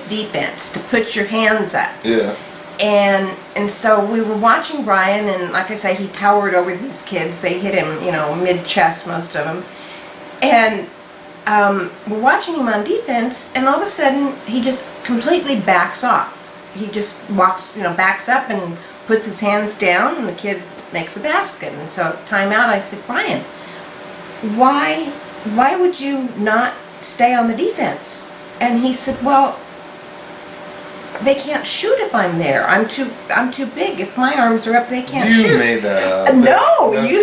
defense, to put your hands up. Yeah. And so we were watching Brian, and like I say, he towered over these kids. They hit him, mid-chest, most of them. And we're watching him on defense, and all of a sudden, he just completely backs off. He just walks, backs up and puts his hands down, and the kid makes a basket. And so, timeout, I said, Brian, why would you not stay on the defense? And he said, well, they can't shoot if I'm there. I'm too big. If my arms are up, they can't shoot. You made that up. You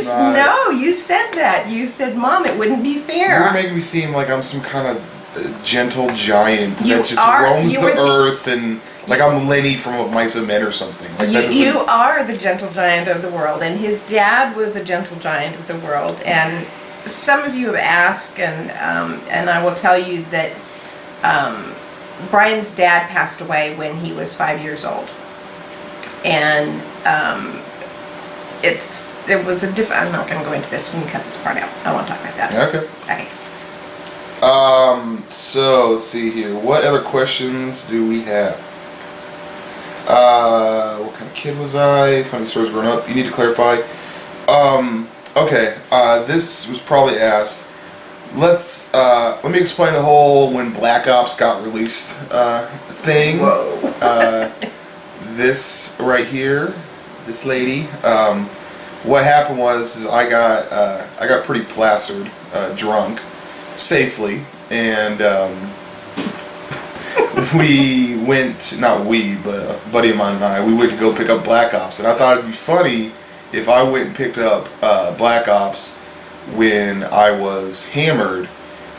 said that. You said, Mom, it wouldn't be fair. You're making me seem like I'm some kind of gentle giant that just roams the earth, and like I'm Lenny from Of Mice and Men or something. Like you are the gentle giant of the world, and his dad was the gentle giant of the world. And some of you have asked, and I will tell you that Brian's dad passed away when he was 5 years old, and there was a different. I'm not going to go into this. You can cut this part out. I don't want to talk about that. Okay. Okay. So let's see here. What other questions do we have? What kind of kid was I? Funny stories growing up. You need to clarify. Okay. This was probably asked. Let me explain the whole when Black Ops got released thing. Whoa. This right here, this lady. What happened was I got pretty plastered, drunk, safely, and we went. Not we, but a buddy of mine and I. We went to go pick up Black Ops, and I thought it'd be funny if I went and picked up Black Ops when I was hammered,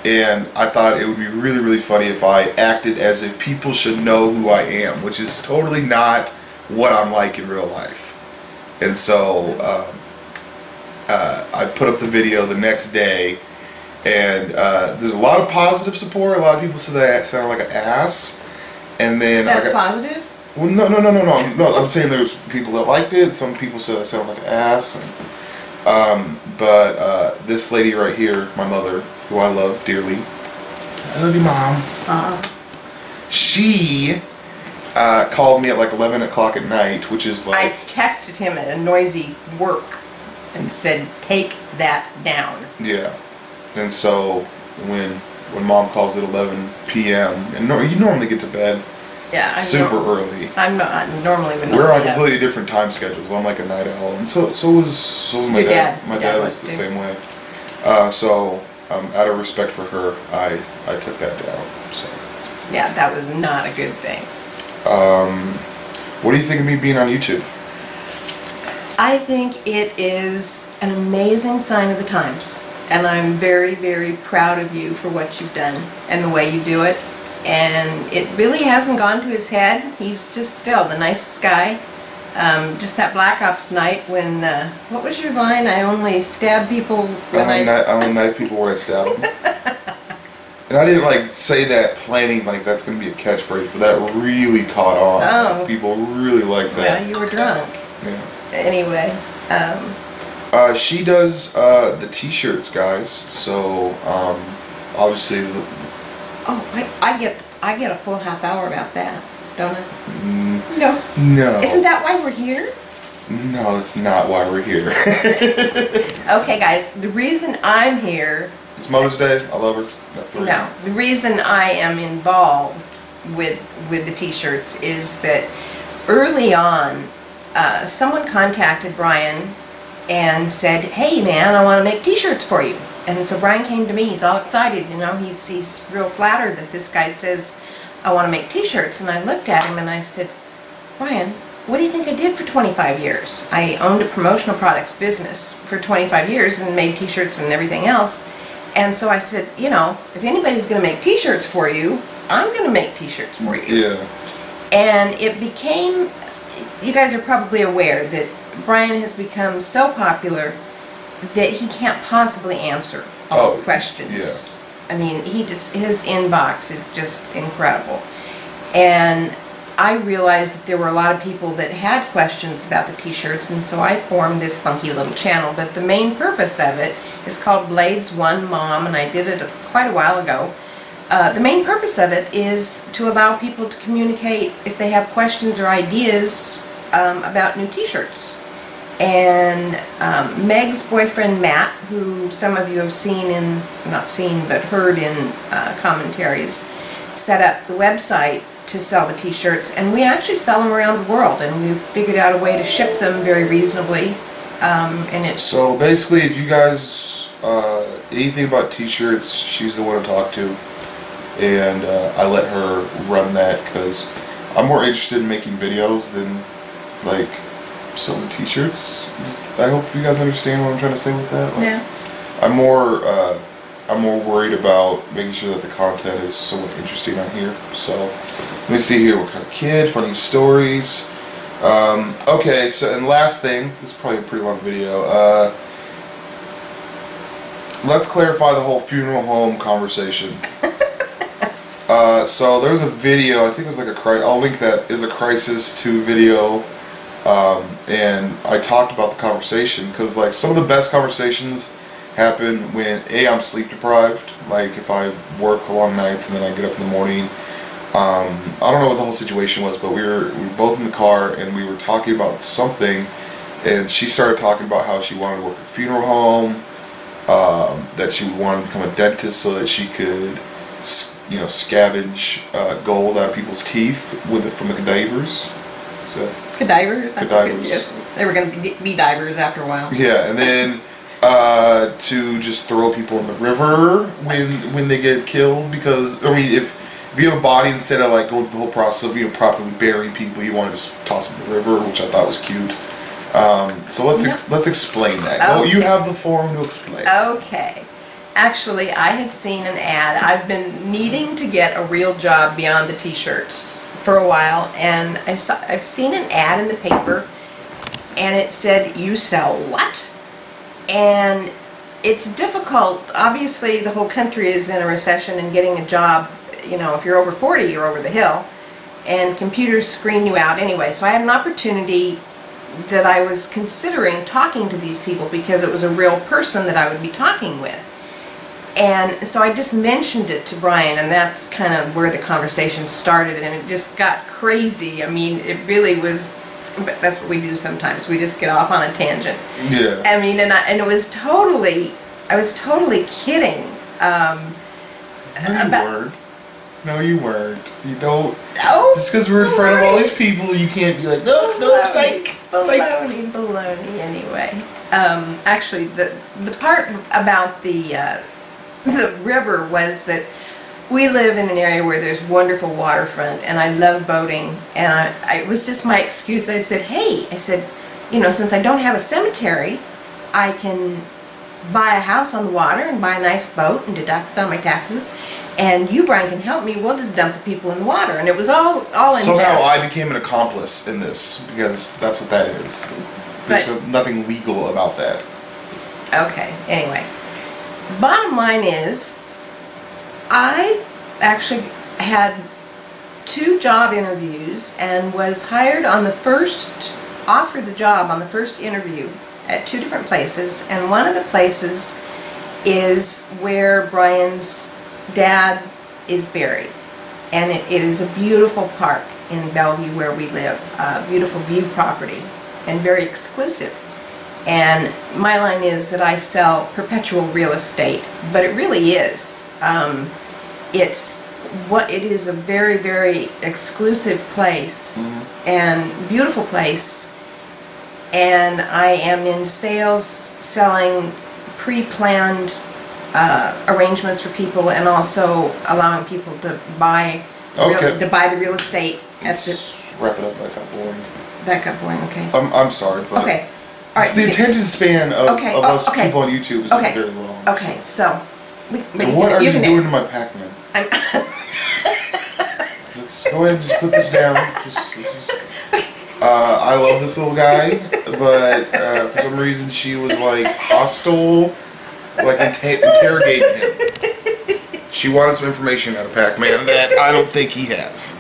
and I thought it would be really, really funny if I acted as if people should know who I am, which is totally not what I'm like in real life. And so I put up the video the next day, and there's a lot of positive support. A lot of people said that I sounded like an ass, and then That's positive? Well, no. I'm saying there's people that liked it. Some people said I sounded like an ass. But this lady right here, my mother, who I love dearly. I love you, Mom. She called me at like 11 o'clock at night, which is like... I texted him at a noisy work and said, take that down. Yeah. And so when Mom calls at 11 p.m., and you normally get to bed super early. I'm not normally would not. We're on completely different time schedules. I'm like a night owl, and so was my dad. My dad was the same way. So out of respect for her, I took that down. So yeah, that was not a good thing. What do you think of me being on YouTube? I think it is an amazing sign of the times, and I'm very, very proud of you for what you've done and the way you do it. And it really hasn't gone to his head. He's just still the nicest guy. Just that Black Ops night when, what was your line? I only stab people when I only knife people when I stab them. And I didn't like say that planning like that's going to be a catchphrase, but that really caught on. Oh. People really like that. Well, you were drunk. Yeah. Anyway. She does the t-shirts, guys. So obviously Oh, I get a full half hour about that, don't I? No. No. Isn't that why we're here? No, that's not why we're here. Okay, guys, the reason I'm here... It's Mother's Day. I love her. That's the reason. No, the reason I am involved with the t-shirts is that early on, someone contacted Brian and said, hey man, I want to make t-shirts for you. And so Brian came to me, he's all excited, you know, he's real flattered that this guy says, I want to make t-shirts. And I looked at him and I said, Brian, what do you think I did for 25 years? I owned a promotional products business for 25 years and made t-shirts and everything else. And so I said, you know, if anybody's going to make t-shirts for you, I'm going to make t-shirts for you. Yeah. And it became, you guys are probably aware that Brian has become so popular that he can't possibly answer all the questions. Yeah. I mean, his inbox is just incredible. And I realized that there were a lot of people that had questions about the t-shirts, and so I formed this funky little channel. But the main purpose of it is called Blades One Mom, and I did it quite a while ago. The main purpose of it is to allow people to communicate if they have questions or ideas about new t-shirts. And Meg's boyfriend Matt, who some of you have seen in, not seen, but heard in commentaries, set up the website to sell the t-shirts, and we actually sell them around the world, and we've figured out a way to ship them very reasonably. And it's so basically, if you guys anything about t-shirts, she's the one to talk to, and I let her run that because I'm more interested in making videos than like selling t-shirts. I hope you guys understand what I'm trying to say with that. Like, yeah. I'm more worried about making sure that the content is somewhat interesting on here. So let me see here, what kind of kid, funny stories. Okay, so and last thing, this is probably a pretty long video. Let's clarify the whole funeral home conversation. So there was a video, I think it was like I'll link that, is a Crisis 2 video And I talked about the conversation because like some of the best conversations happen when I'm sleep deprived. Like if I work long nights and then I get up in the morning. I don't know what the whole situation was, but we were both in the car and we were talking about something, and she started talking about how she wanted to work at a funeral home, that she wanted to become a dentist so that she could, you know, scavenge gold out of people's teeth from the cadavers. So cadavers. Cadavers. They were going to be divers after a while. Yeah, and then to just throw people in the river when they get killed, because I mean if you have a body, instead of like going through the whole process of, you know, properly burying people, you want to just toss them in the river, which I thought was cute. So let's explain that. Okay. Oh, you have the forum to explain. Okay. Actually, I had seen an ad. I've been needing to get a real job beyond the t-shirts for a while, and I've seen an ad in the paper, and it said, "You sell what?" And it's difficult. Obviously, the whole country is in a recession, and getting a job, you know, if you're over 40, you're over the hill, and computers screen you out anyway. So I had an opportunity that I was considering talking to these people because it was a real person that I would be talking with. And so I just mentioned it to Brian, and that's kind of where the conversation started, and it just got crazy. I mean, it really was, that's what we do sometimes. We just get off on a tangent. Yeah. I mean, and it was totally, I was totally kidding. No, you weren't. You don't. Oh, just because we're in front of all these people, you can't be like, no, psych. Baloney. Anyway, actually, the part about the river was that we live in an area where there's wonderful waterfront, and I love boating. And it was just my excuse. I said, hey, you know, since I don't have a cemetery, I can buy a house on the water and buy a nice boat and deduct it on my taxes. And you, Brian, can help me. We'll just dump the people in the water. And it was all in somehow jest. I became an accomplice in this, because that's what that is. There's nothing legal about that. Okay, anyway. Bottom line is, I actually had 2 job interviews and was hired on the first, offered the job on the first interview at 2 different places. And one of the places is where Brian's dad is buried, and it is a beautiful park in Bellevue where we live, a beautiful view property, and very exclusive. And my line is that I sell perpetual real estate, but it really is. It is a very, very exclusive place, and beautiful place, and I am in sales selling pre-planned arrangements for people, and also allowing people to buy the real estate. Let's wrap it up. That got boring. Okay. I'm sorry, but okay. All right. The attention span of us people on YouTube is very long. Okay. So what are you doing to my Pac-Man? Let's go ahead and just put this down. I love this little guy, but for some reason she was like hostile. Like interrogating him. She wanted some information out of Pac-Man that I don't think he has.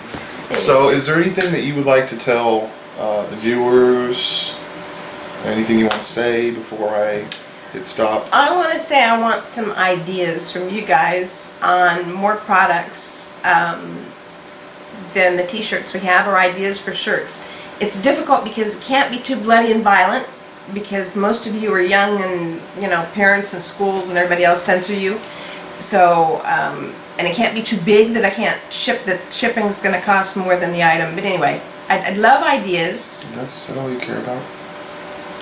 So is there anything that you would like to tell the viewers? Anything you want to say before I hit stop? I want to say I want some ideas from you guys on more products than the t-shirts we have, or ideas for shirts. It's difficult because it can't be too bloody and violent, because most of you are young, and you know, parents and schools and everybody else censor you. So and it can't be too big that I can't ship. The shipping is going to cost more than the item. But anyway, I'd love ideas. That's all you care about?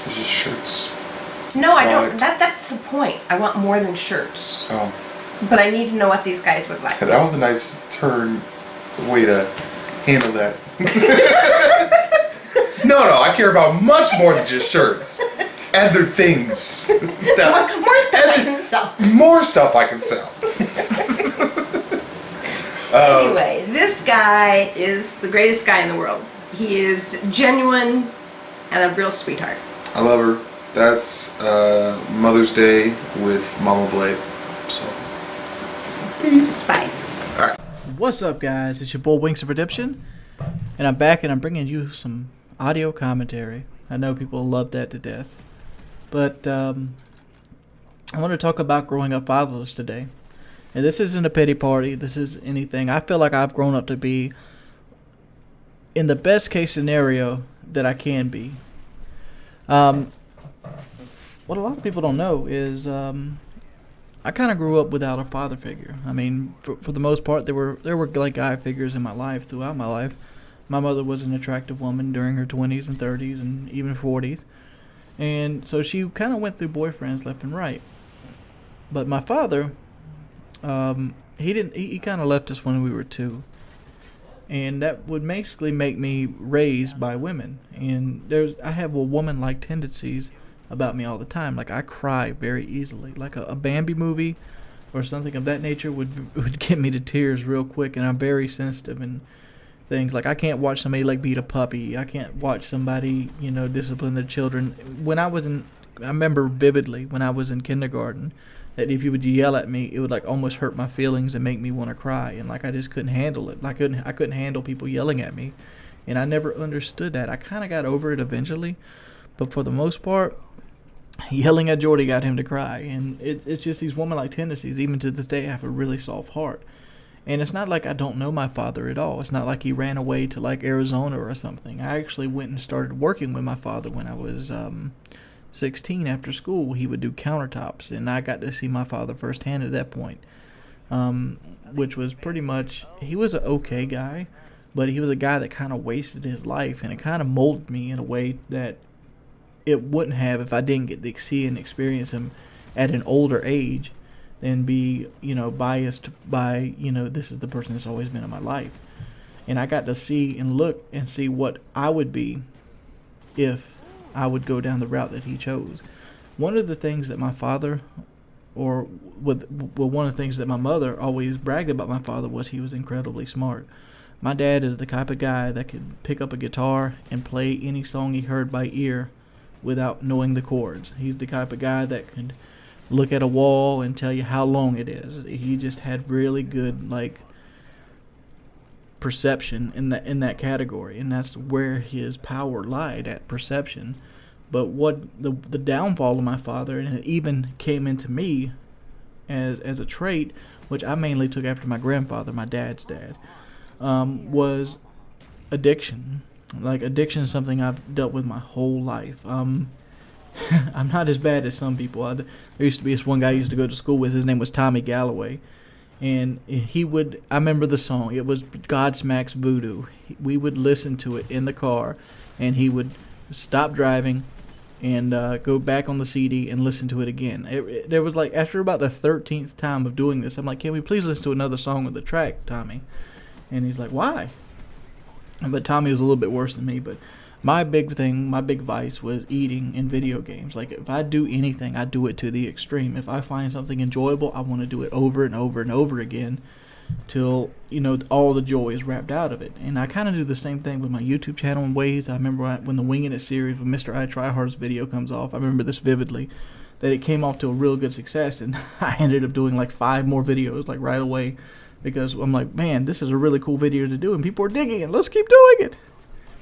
It's just shirts. No, I don't. That's the point. I want more than shirts. Oh. But I need to know what these guys would like. That was a nice way to handle that. No, I care about much more than just shirts. Other things. More stuff I can sell. More stuff I can sell. Anyway, this guy is the greatest guy in the world. He is genuine and a real sweetheart. I love her. That's Mother's Day with Momma Blade. So, peace. Bye. What's up, guys? It's your boy WingsofRedemption, and I'm back, and I'm bringing you some audio commentary. I know people love that to death. But I want to talk about growing up fatherless today. And this isn't a pity party. This is anything. I feel like I've grown up to be in the best case scenario that I can be. What a lot of people don't know is I kind of grew up without a father figure. I mean, for the most part, there were like guy figures in my life throughout my life. My mother was an attractive woman during her 20s and 30s and even 40s. And so she kind of went through boyfriends left and right. But my father, he kind of left us when we were 2. And that would basically make me raised by women. And I have a woman-like tendencies about me all the time. Like, I cry very easily. Like a Bambi movie or something of that nature would get me to tears real quick, and I'm very sensitive and things. Like, I can't watch somebody like beat a puppy. I can't watch somebody, discipline their children. I remember vividly when I was in kindergarten that if you would yell at me, it would like almost hurt my feelings and make me want to cry, and like I just couldn't handle it. I couldn't handle people yelling at me, and I never understood that. I kind of got over it eventually, but for the most part, yelling at Jordy got him to cry. And it's just these woman-like tendencies. Even to this day, I have a really soft heart. And it's not like I don't know my father at all. It's not like he ran away to like Arizona or something. I actually went and started working with my father when I was 16 after school. He would do countertops, and I got to see my father firsthand at that point, which was pretty much, he was an okay guy, but he was a guy that kind of wasted his life, and it kind of molded me in a way that it wouldn't have if I didn't get to see and experience him at an older age and be, biased by, this is the person that's always been in my life. And I got to see and look and see what I would be if I would go down the route that he chose. One of the things that my father, one of the things that my mother always bragged about my father was he was incredibly smart. My dad is the type of guy that could pick up a guitar and play any song he heard by ear without knowing the chords. He's the type of guy that could look at a wall and tell you how long it is. He just had really good perception in that category, and that's where his power lied, at perception. But what the downfall of my father, and it even came into me as a trait, which I mainly took after my grandfather, my dad's dad, was addiction. Like, addiction is something I've dealt with my whole life. I'm not as bad as some people. There used to be this one guy I used to go to school with. His name was Tommy Galloway. And I remember the song. It was Godsmack's Voodoo. We would listen to it in the car, and he would stop driving and go back on the CD and listen to it again. There was like, after about the 13th time of doing this, I'm like, can we please listen to another song with the track, Tommy? And he's like, why? But Tommy was a little bit worse than me. But my big vice was eating and video games. Like, if I do anything, I do it to the extreme. If I find something enjoyable, I want to do it over and over and over again till, all the joy is wrapped out of it. And I kind of do the same thing with my YouTube channel in ways. I remember when the Winging It series with Mr. I Try Hard's video comes off, I remember this vividly, that it came off to a real good success, and I ended up doing like 5 more videos like right away, because I'm like, man, this is a really cool video to do, and people are digging it. Let's keep doing it.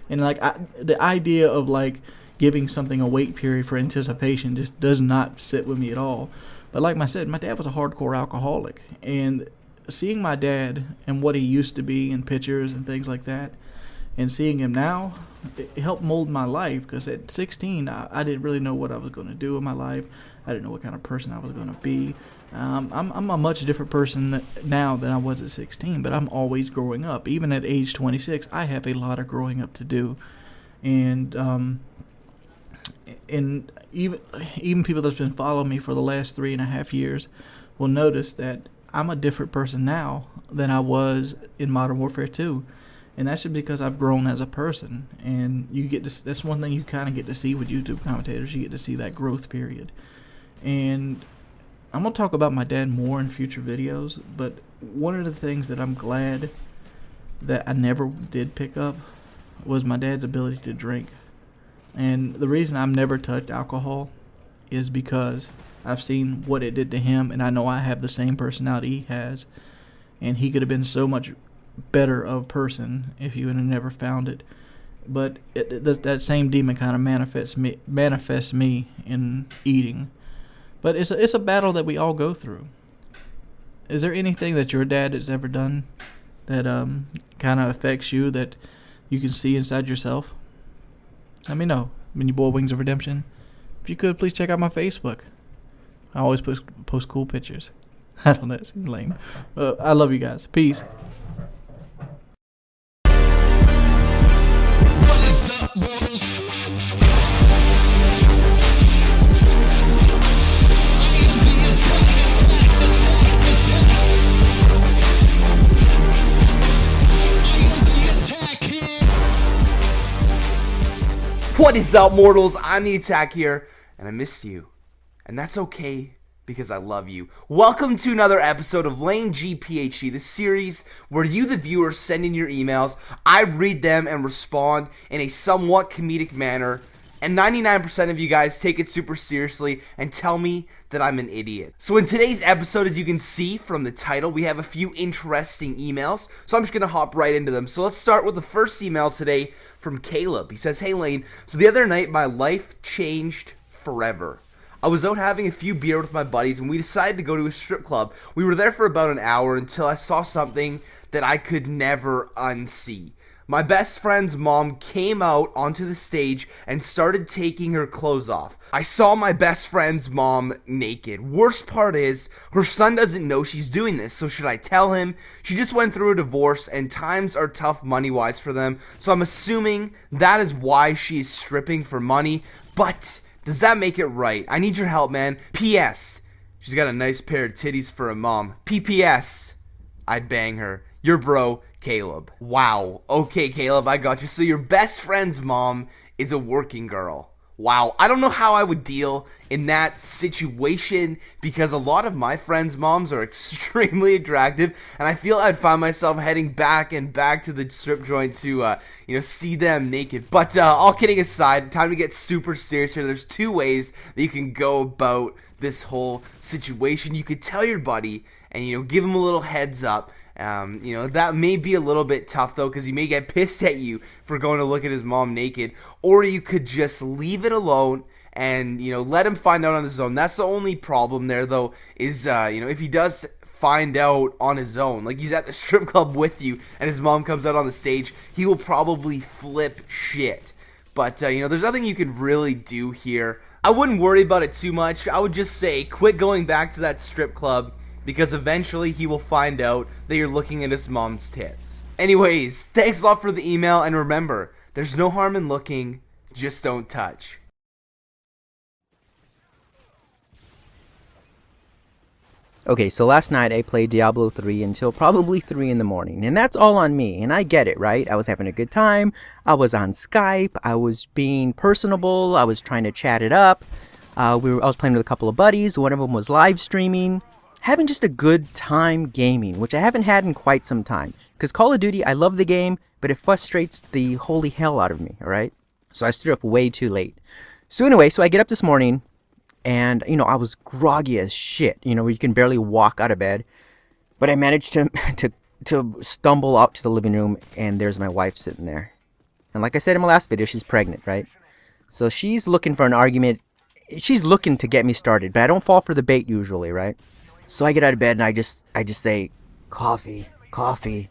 And like, the idea of like giving something a wait period for anticipation just does not sit with me at all. But like I said, my dad was a hardcore alcoholic, and seeing my dad and what he used to be in pictures and things like that, and seeing him now, it helped mold my life. Because at 16, I didn't really know what I was going to do in my life. I didn't know what kind of person I was going to be. I'm a much different person now than I was at 16, but I'm always growing up. Even at age 26, I have a lot of growing up to do. And even people that's been following me for the last 3.5 years will notice that I'm a different person now than I was in Modern Warfare 2. And that's just because I've grown as a person. And that's one thing you kind of get to see with YouTube commentators. You get to see that growth period. And I'm going to talk about my dad more in future videos, but one of the things that I'm glad that I never did pick up was my dad's ability to drink. And the reason I've never touched alcohol is because I've seen what it did to him, and I know I have the same personality he has, and he could have been so much better of a person if he would have never found it. but that same demon kind of manifests me in eating. But it's a battle that we all go through. Is there anything that your dad has ever done that kind of affects you that you can see inside yourself? Let me know. When you boy Wings of Redemption. If you could, please check out my Facebook. I always post cool pictures. I don't know, it seems lame. I love you guys. Peace. What is up, mortals? I'm the Attack here, and I missed you. And that's okay, because I love you. Welcome to another episode of Laine G PhD, the series where you, the viewer, send in your emails. I read them and respond in a somewhat comedic manner. And 99% of you guys take it super seriously and tell me that I'm an idiot. So in today's episode, as you can see from the title, we have a few interesting emails. So I'm just going to hop right into them. So let's start with the first email today from Caleb. He says, "Hey Laine, so the other night my life changed forever. I was out having a few beer with my buddies and we decided to go to a strip club. We were there for about an hour until I saw something that I could never unsee. My best friend's mom came out onto the stage and started taking her clothes off. I saw my best friend's mom naked. Worst part is, her son doesn't know she's doing this, so should I tell him? She just went through a divorce and times are tough money-wise for them, so I'm assuming that is why she is stripping for money, but does that make it right? I need your help, man. P.S. She's got a nice pair of titties for a mom. P.P.S. I'd bang her. Your bro, Caleb." Wow. Okay, Caleb, I got you. So your best friend's mom is a working girl. Wow. I don't know how I would deal in that situation because a lot of my friends' moms are extremely attractive, and I feel I'd find myself heading back to the strip joint to, see them naked. But all kidding aside, time to get super serious here. There's two ways that you can go about this whole situation. You could tell your buddy and, give him a little heads up. That may be a little bit tough though, because he may get pissed at you for going to look at his mom naked, or you could just leave it alone and, let him find out on his own. That's the only problem there though, is, if he does find out on his own, like he's at the strip club with you and his mom comes out on the stage, he will probably flip shit. But, there's nothing you can really do here. I wouldn't worry about it too much. I would just say, quit going back to that strip club, because eventually he will find out that you're looking at his mom's tits. Anyways, thanks a lot for the email, and remember, there's no harm in looking, just don't touch. Okay, so last night I played Diablo 3 until probably 3 in the morning, and that's all on me, and I get it, right? I was having a good time, I was on Skype, I was being personable, I was trying to chat it up, I was playing with a couple of buddies, one of them was live streaming, having just a good time gaming, which I haven't had in quite some time. Because Call of Duty, I love the game, but it frustrates the holy hell out of me, alright? So I stood up way too late. So anyway, I get up this morning, and, I was groggy as shit, where you can barely walk out of bed. But I managed to stumble out to the living room, and there's my wife sitting there. And like I said in my last video, she's pregnant, right? So she's looking for an argument. She's looking to get me started, but I don't fall for the bait usually, right? So I get out of bed and I just say, "Coffee, coffee."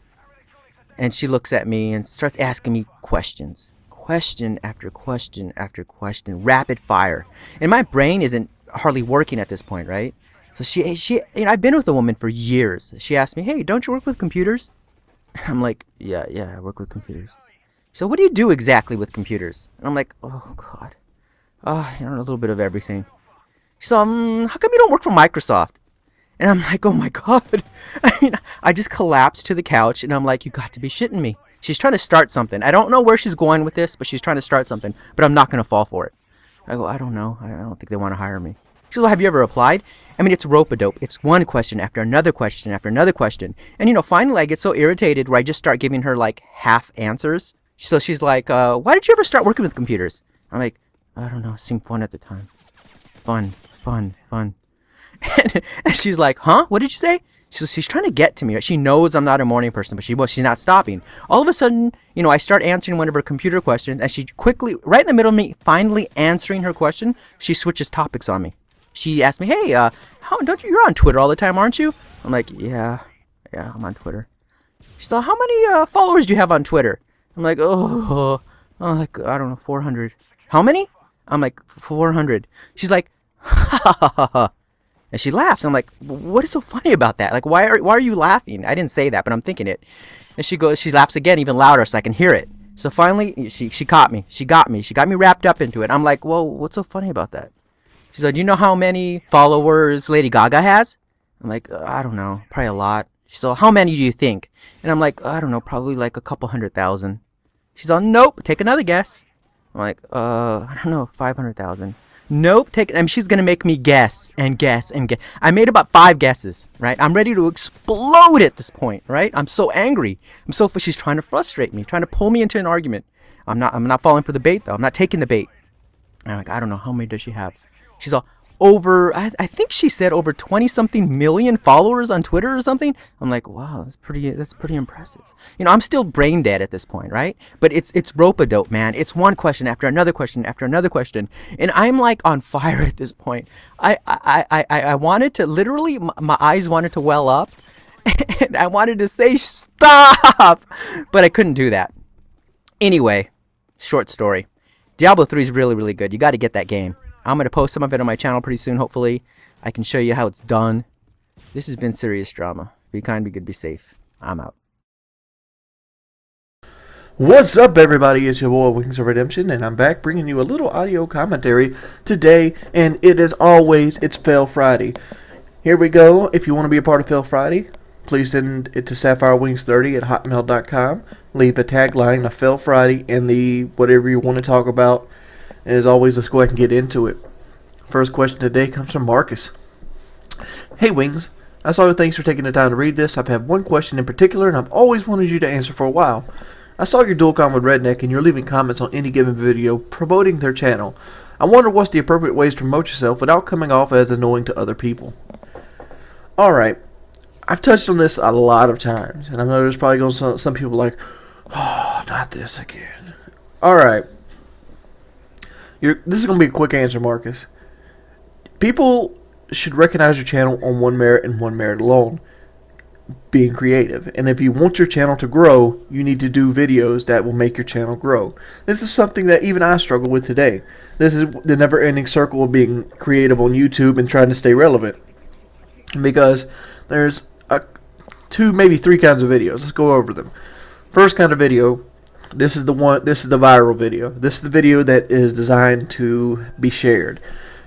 And she looks at me and starts asking me questions. Question after question after question. Rapid fire. And my brain isn't hardly working at this point, right? So she I've been with a woman for years. She asked me, "Hey, don't you work with computers?" I'm like, yeah, I work with computers. So what do you do exactly with computers? And I'm like, oh God. A little bit of everything. So how come you don't work for Microsoft? And I'm like, oh my God. I just collapsed to the couch and I'm like, you got to be shitting me. She's trying to start something. I don't know where she's going with this, but she's trying to start something. But I'm not going to fall for it. I go, I don't know. I don't think they want to hire me. She goes, well, have you ever applied? It's rope-a-dope. It's one question after another question after another question. And, finally I get so irritated where I just start giving her, like, half answers. So she's like, why did you ever start working with computers? I'm like, I don't know. It seemed fun at the time. Fun. And she's like, huh? What did you say? She's trying to get to me. Right? She knows I'm not a morning person, but she's not stopping. All of a sudden, I start answering one of her computer questions, and she quickly, right in the middle of me finally answering her question, she switches topics on me. She asked me, "Hey, you're on Twitter all the time, aren't you?" I'm like, "Yeah, I'm on Twitter." She's like, "How many followers do you have on Twitter?" I'm like, like, I don't know, 400. How many? I'm like, 400. She's like, ha ha ha ha. And she laughs. I'm like, what is so funny about that? Like, why are you laughing? I didn't say that, but I'm thinking it. And she laughs again, even louder, so I can hear it. So finally, she caught me. She got me. She got me wrapped up into it. I'm like, well, what's so funny about that? She's like, do you know how many followers Lady Gaga has? I'm like, I don't know, probably a lot. She's like, how many do you think? And I'm like, I don't know, probably like a couple 100,000. She's like, nope, take another guess. I'm like, I don't know, 500,000. Nope, she's gonna make me guess and guess and guess. I made about 5 guesses, right? I'm ready to explode at this point, right? I'm so angry. She's trying to frustrate me, trying to pull me into an argument. I'm not falling for the bait though. I'm not taking the bait. And I'm like, I don't know, how many does she have? She's all I think she said over 20-something million followers on Twitter or something. I'm like, wow, that's pretty impressive. I'm still brain dead at this point, right? But it's rope-a-dope, man. It's one question after another question after another question, and I'm like on fire at this point. I wanted to literally, my eyes wanted to well up, and I wanted to say stop, but I couldn't do that. Anyway, short story. Diablo 3 is really, really good. You got to get that game. I'm going to post some of it on my channel pretty soon, hopefully. I can show you how it's done. This has been serious drama. Be kind, be good, be safe. I'm out. What's up, everybody? It's your boy, Wings of Redemption, and I'm back bringing you a little audio commentary today, and it is always, it's Fail Friday. Here we go. If you want to be a part of Fail Friday, please send it to SapphireWings30@hotmail.com. Leave a tagline of Fail Friday and the whatever you want to talk about. And as always, let's go ahead and get into it. First question today comes from Marcus. Hey Wings, I saw you. Thanks for taking the time to read this. I've had one question in particular, and I've always wanted you to answer for a while. I saw your dual com with Redneck, and you're leaving comments on any given video promoting their channel. I wonder what's the appropriate ways to promote yourself without coming off as annoying to other people. Alright, I've touched on this a lot of times, and I know there's probably going to be some people like, oh, not this again. Alright. This is going to be a quick answer, Marcus. People should recognize your channel on one merit and one merit alone, being creative. And if you want your channel to grow, you need to do videos that will make your channel grow. This is something that even I struggle with today. This is the never-ending circle of being creative on YouTube and trying to stay relevant. Because there's 2, maybe 3 kinds of videos. Let's go over them. First kind of video. This is the viral video. This is the video that is designed to be shared.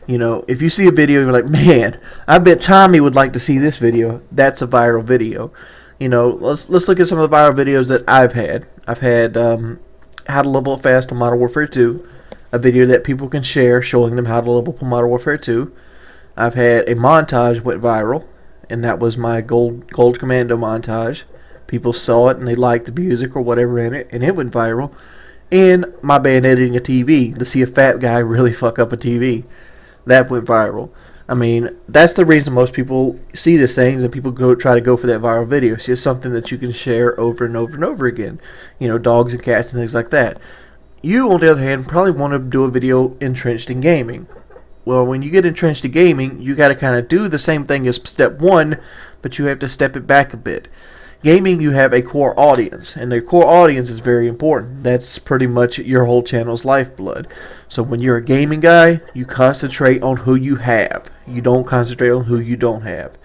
If you see a video, you're like, man, I bet Tommy would like to see this video. That's a viral video. Let's look at some of the viral videos that I've had. I've had how to level up fast on Modern Warfare 2, a video that people can share showing them how to level up on Modern Warfare 2. I've had a montage went viral, and that was my Gold Commando montage. People saw it and they liked the music or whatever in it, and it went viral. And my bayoneting a TV to see a fat guy really fuck up a TV. That went viral. I mean, that's the reason most people see these things and people try to go for that viral video. It's just something that you can share over and over and over again. Dogs and cats and things like that. You, on the other hand, probably want to do a video entrenched in gaming. Well, when you get entrenched in gaming, you got to kind of do the same thing as step 1, but you have to step it back a bit. Gaming, you have a core audience, and the core audience is very important. That's pretty much your whole channel's lifeblood. So when you're a gaming guy, you concentrate on who you have. You don't concentrate on who you don't have.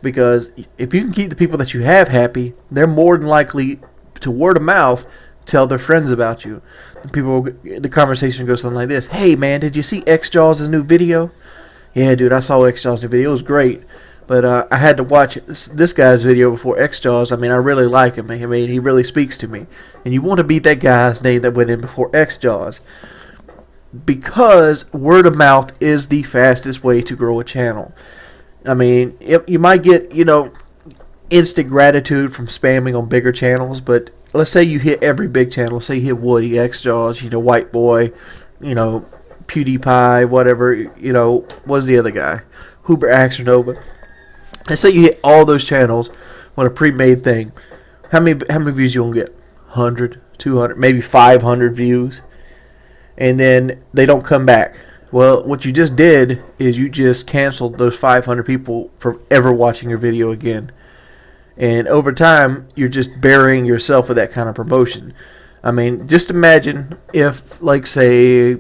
Because if you can keep the people that you have happy, they're more than likely to word of mouth tell their friends about you. The conversation goes something like this. Hey man, did you see xJawz' new video? Yeah dude, I saw xJawz' new video. It was great. But I had to watch this guy's video before xJawz. I mean, I really like him. I mean, he really speaks to me. And you want to beat that guy's name that went in before xJawz. Because word of mouth is the fastest way to grow a channel. I mean, you might get, instant gratitude from spamming on bigger channels. But let's say you hit every big channel. Say you hit Woody, xJawz, White Boy, PewDiePie, whatever. What is the other guy? Huber Axernova. Let's say you hit all those channels on a pre-made thing. How many views you gonna get? 100, 200, maybe 500 views, and then they don't come back. Well, what you just did is you just canceled those 500 people from ever watching your video again. And over time, you're just burying yourself with that kind of promotion. I mean, just imagine if, like, say,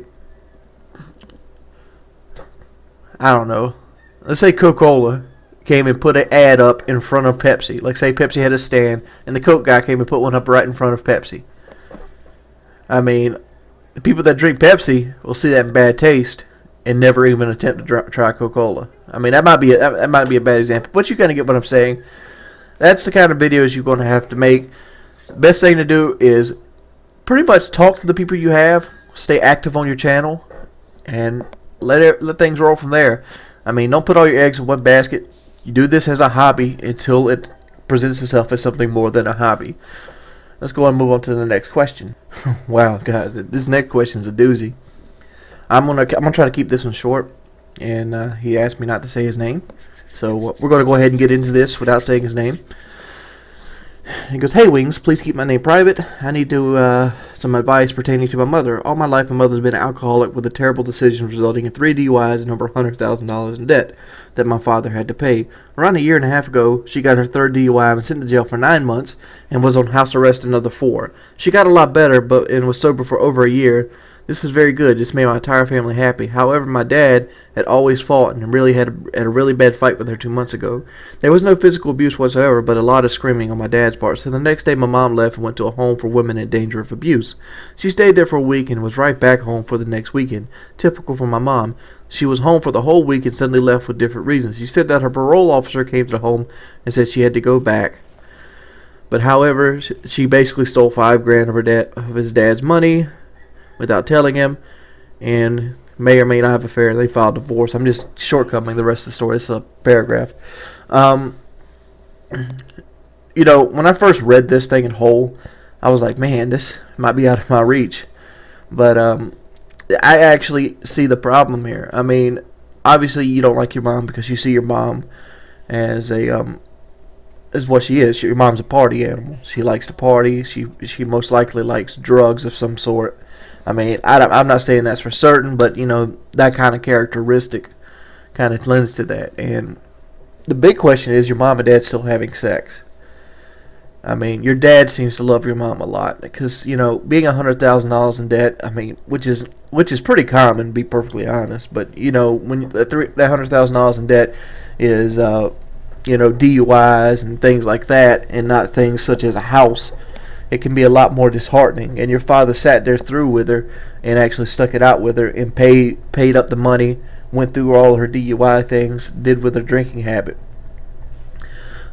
I don't know, let's say Coca-Cola came and put an ad up in front of Pepsi. Like, say Pepsi had a stand, and the Coke guy came and put one up right in front of Pepsi. I mean, the people that drink Pepsi will see that in bad taste and never even attempt to try Coca-Cola. I mean, that might be a bad example, but you kind of get what I'm saying. That's the kind of videos you're going to have to make. The best thing to do is pretty much talk to the people you have, stay active on your channel, and let things roll from there. I mean, don't put all your eggs in one basket. You do this as a hobby until it presents itself as something more than a hobby. Let's go and move on to the next question. Wow, God, this next question is a doozy. I'm gonna try to keep this one short, and he asked me not to say his name, so we're gonna go ahead and get into this without saying his name. He goes, "Hey Wings, please keep my name private. I need some advice pertaining to my mother. All my life, my mother's been an alcoholic with a terrible decision resulting in 3 DUIs and over $100,000 in debt that my father had to pay. Around a year and a half ago, she got her 3rd DUI and was sent to jail for 9 months and was on house arrest another 4. She got a lot better, and was sober for over a year. This was very good. Just made my entire family happy. However, my dad had always fought and really had a really bad fight with her 2 months ago. There was no physical abuse whatsoever, but a lot of screaming on my dad's part. So the next day, my mom left and went to a home for women in danger of abuse. She stayed there for a week and was right back home for the next weekend. Typical for my mom. She was home for the whole week and suddenly left for different reasons. She said that her parole officer came to the home and said she had to go back. But however, she basically stole $5,000 of his dad's money without telling him, and may or may not have an affair. They filed divorce. I'm just shortcoming the rest of the story. It's a paragraph. You know, when I first read this thing in whole, I was like, man, this might be out of my reach. But I actually see the problem here. I mean, obviously you don't like your mom because you see your mom as as what she is. Your mom's a party animal. She likes to party. She most likely likes drugs of some sort. I mean, I'm not saying that's for certain, but, you know, that kind of characteristic kind of lends to that. And the big question is, your mom and dad still having sex? I mean, your dad seems to love your mom a lot because, you know, being $100,000 in debt, I mean, which is pretty common, to be perfectly honest. But, you know, when that $100,000 in debt is, you know, DUIs and things like that, and not things such as a house, it can be a lot more disheartening. And your father sat there through with her and actually stuck it out with her and paid up the money, went through all her DUI things, did with her drinking habit.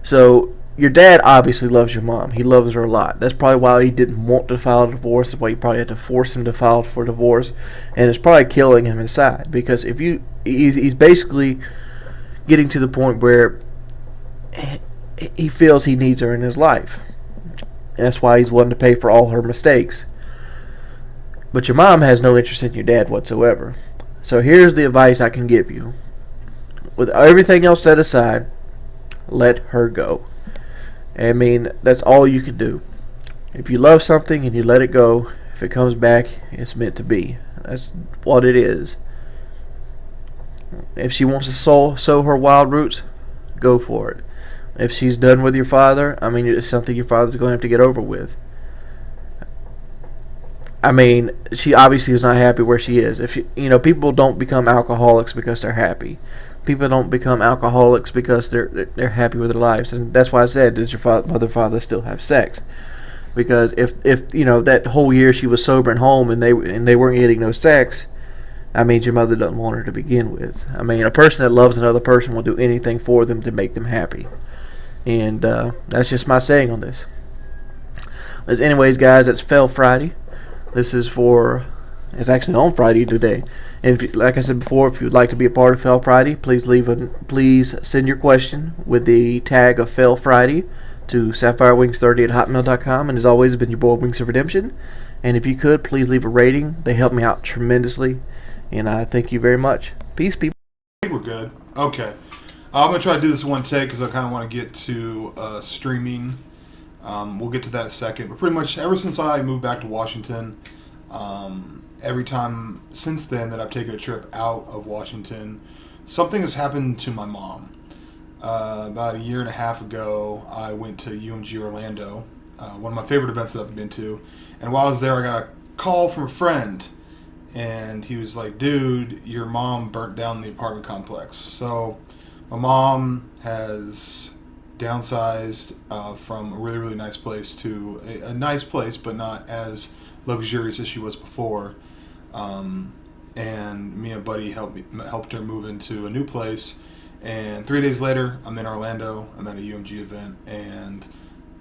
So your dad obviously loves your mom. He loves her a lot. That's probably why he didn't want to file a divorce. That's why you probably had to force him to file for divorce. And it's probably killing him inside, because if he's basically getting to the point where he feels he needs her in his life. That's why he's willing to pay for all her mistakes. But your mom has no interest in your dad whatsoever. So here's the advice I can give you. With everything else set aside, let her go. I mean, that's all you can do. If you love something and you let it go, if it comes back, it's meant to be. That's what it is. If she wants to sow her wild roots, go for it. If she's done with your father, I mean, it's something your father's going to have to get over with. I mean, she obviously is not happy where she is. If you know, people don't become alcoholics because they're happy. People don't become alcoholics because they're happy with their lives, and that's why I said, does your father still have sex? Because if you know, that whole year she was sober and home and they weren't getting no sex, I mean, your mother doesn't want her to begin with. I mean, a person that loves another person will do anything for them to make them happy. And that's just my saying on this. As anyways, guys, that's Fail Friday. This is it's actually on Friday today. And if like I said before, if you'd like to be a part of Fail Friday, please send your question with the tag of Fail Friday to SapphireWings30@hotmail.com. And as always, it's been your boy Wings of Redemption. And if you could, please leave a rating. They help me out tremendously. And I thank you very much. Peace, people. I think we're good. Okay. I'm going to try to do this one take because I kind of want to get to streaming. We'll get to that in a second. But pretty much ever since I moved back to Washington, every time since then that I've taken a trip out of Washington, something has happened to my mom. About a year and a half ago, I went to UMG Orlando, one of my favorite events that I've been to. And while I was there, I got a call from a friend. And he was like, dude, your mom burnt down the apartment complex. So my mom has downsized from a really, really nice place to a nice place, but not as luxurious as she was before. And me and a buddy helped her move into a new place. And 3 days later, I'm in Orlando. I'm at a UMG event, and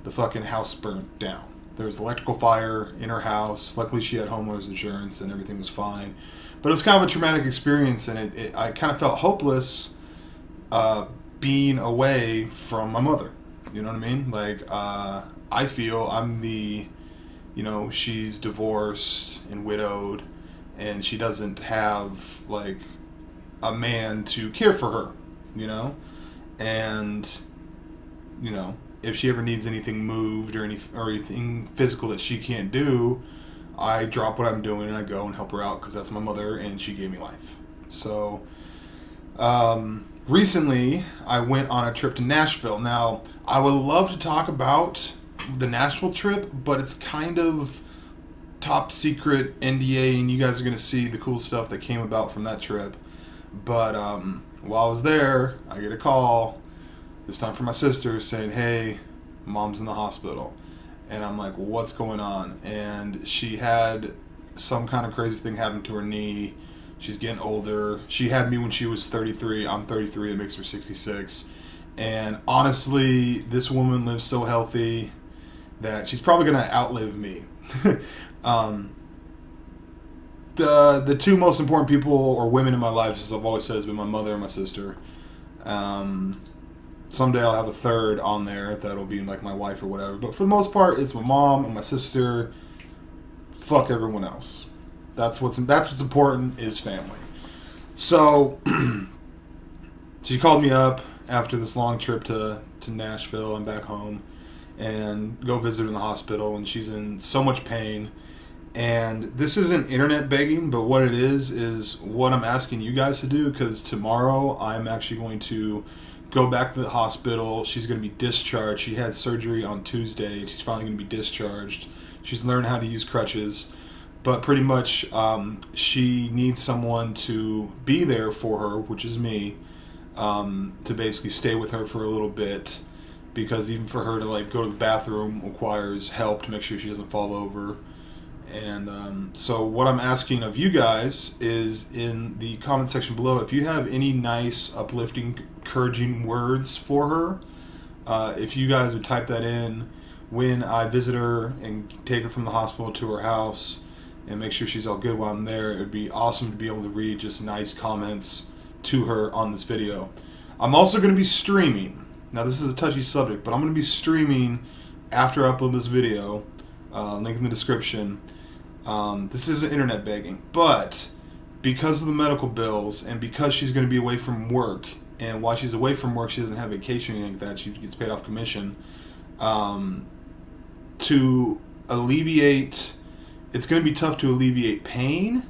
the fucking house burnt down. There was electrical fire in her house. Luckily, she had homeowners insurance, and everything was fine. But it was kind of a traumatic experience, and I kind of felt hopeless being away from my mother. You know what I mean? Like, I feel I'm the, you know, she's divorced and widowed, and she doesn't have, like, a man to care for her, you know? And, you know, if she ever needs anything moved or anything physical that she can't do, I drop what I'm doing and I go and help her out because that's my mother and she gave me life. So, recently I went on a trip to Nashville. Now, I would love to talk about the Nashville trip, but it's kind of top secret NDA, and you guys are going to see the cool stuff that came about from that trip. But while I was there, I get a call, this time from my sister, saying, hey, mom's in the hospital. And I'm like, what's going on? And she had some kind of crazy thing happen to her knee. She's getting older. She had me when she was 33. I'm 33. It makes her 66. And honestly, this woman lives so healthy that she's probably going to outlive me. The two most important people or women in my life, as I've always said, has been my mother and my sister. Someday I'll have a third on there that'll be like my wife or whatever. But for the most part, it's my mom and my sister. Fuck everyone else. That's what's important is family. So she called me up after this long trip to Nashville and back home, and go visit her in the hospital, and she's in so much pain. And this isn't internet begging, but what it is what I'm asking you guys to do, because tomorrow I'm actually going to go back to the hospital. She's going to be discharged. She had surgery on Tuesday. She's finally going to be discharged. She's learned how to use crutches. But pretty much she needs someone to be there for her, which is me, to basically stay with her for a little bit. Because even for her to like go to the bathroom requires help to make sure she doesn't fall over. And so what I'm asking of you guys is in the comment section below, if you have any nice, uplifting, encouraging words for her, if you guys would type that in when I visit her and take her from the hospital to her house and make sure she's all good while I'm there, it would be awesome to be able to read just nice comments to her on this video. I'm also going to be streaming. Now this is a touchy subject, but I'm going to be streaming after I upload this video, link in the description. This isn't internet begging, but because of the medical bills and because she's going to be away from work, and while she's away from work she doesn't have vacation or anything like that, she gets paid off commission, to alleviate, it's going to be tough to alleviate pain,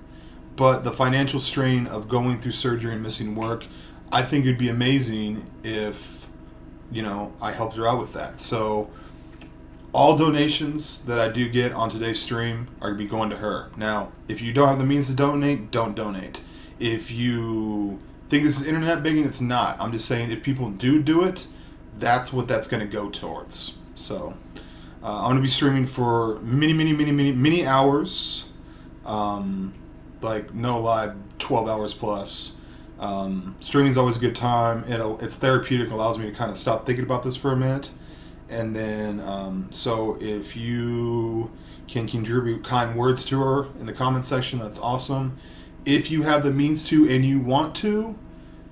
but the financial strain of going through surgery and missing work, I think it'd be amazing if, you know, I helped her out with that. So all donations that I do get on today's stream are going to be going to her. Now, if you don't have the means to donate, don't donate. If you think this is internet begging, it's not. I'm just saying if people do it, that's what that's going to go towards. So I'm going to be streaming for many hours. Like, no lie, 12 hours plus. Streaming is always a good time. It's therapeutic, allows me to kind of stop thinking about this for a minute. And then, so if you can contribute kind words to her in the comment section, that's awesome. If you have the means to and you want to,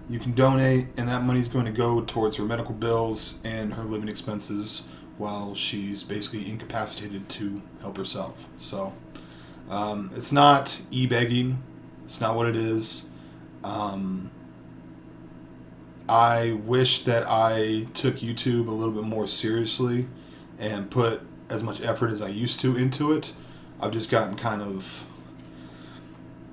you can donate, and that money is going to go towards her medical bills and her living expenses while she's basically incapacitated to help herself. So it's not e-begging. It's not what it is. I wish that I took YouTube a little bit more seriously and put as much effort as I used to into it. I've just gotten kind of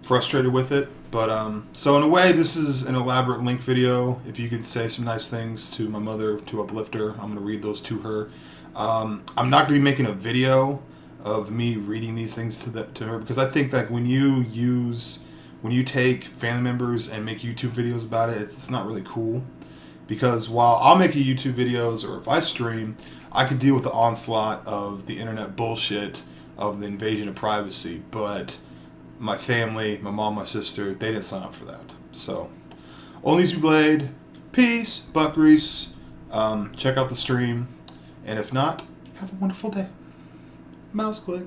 frustrated with it. But so in a way, this is an elaborate link video. If you could say some nice things to my mother to uplift her, I'm going to read those to her. I'm not going to be making a video of me reading these things to her, because I think that when you take family members and make YouTube videos about it, it's not really cool. Because while I'll make YouTube videos, or if I stream, I could deal with the onslaught of the internet bullshit of the invasion of privacy. But my family, my mom, my sister, they didn't sign up for that. So, ONLYUSEmeBLADE, peace, butt grease. Check out the stream. And if not, have a wonderful day. Mouse click.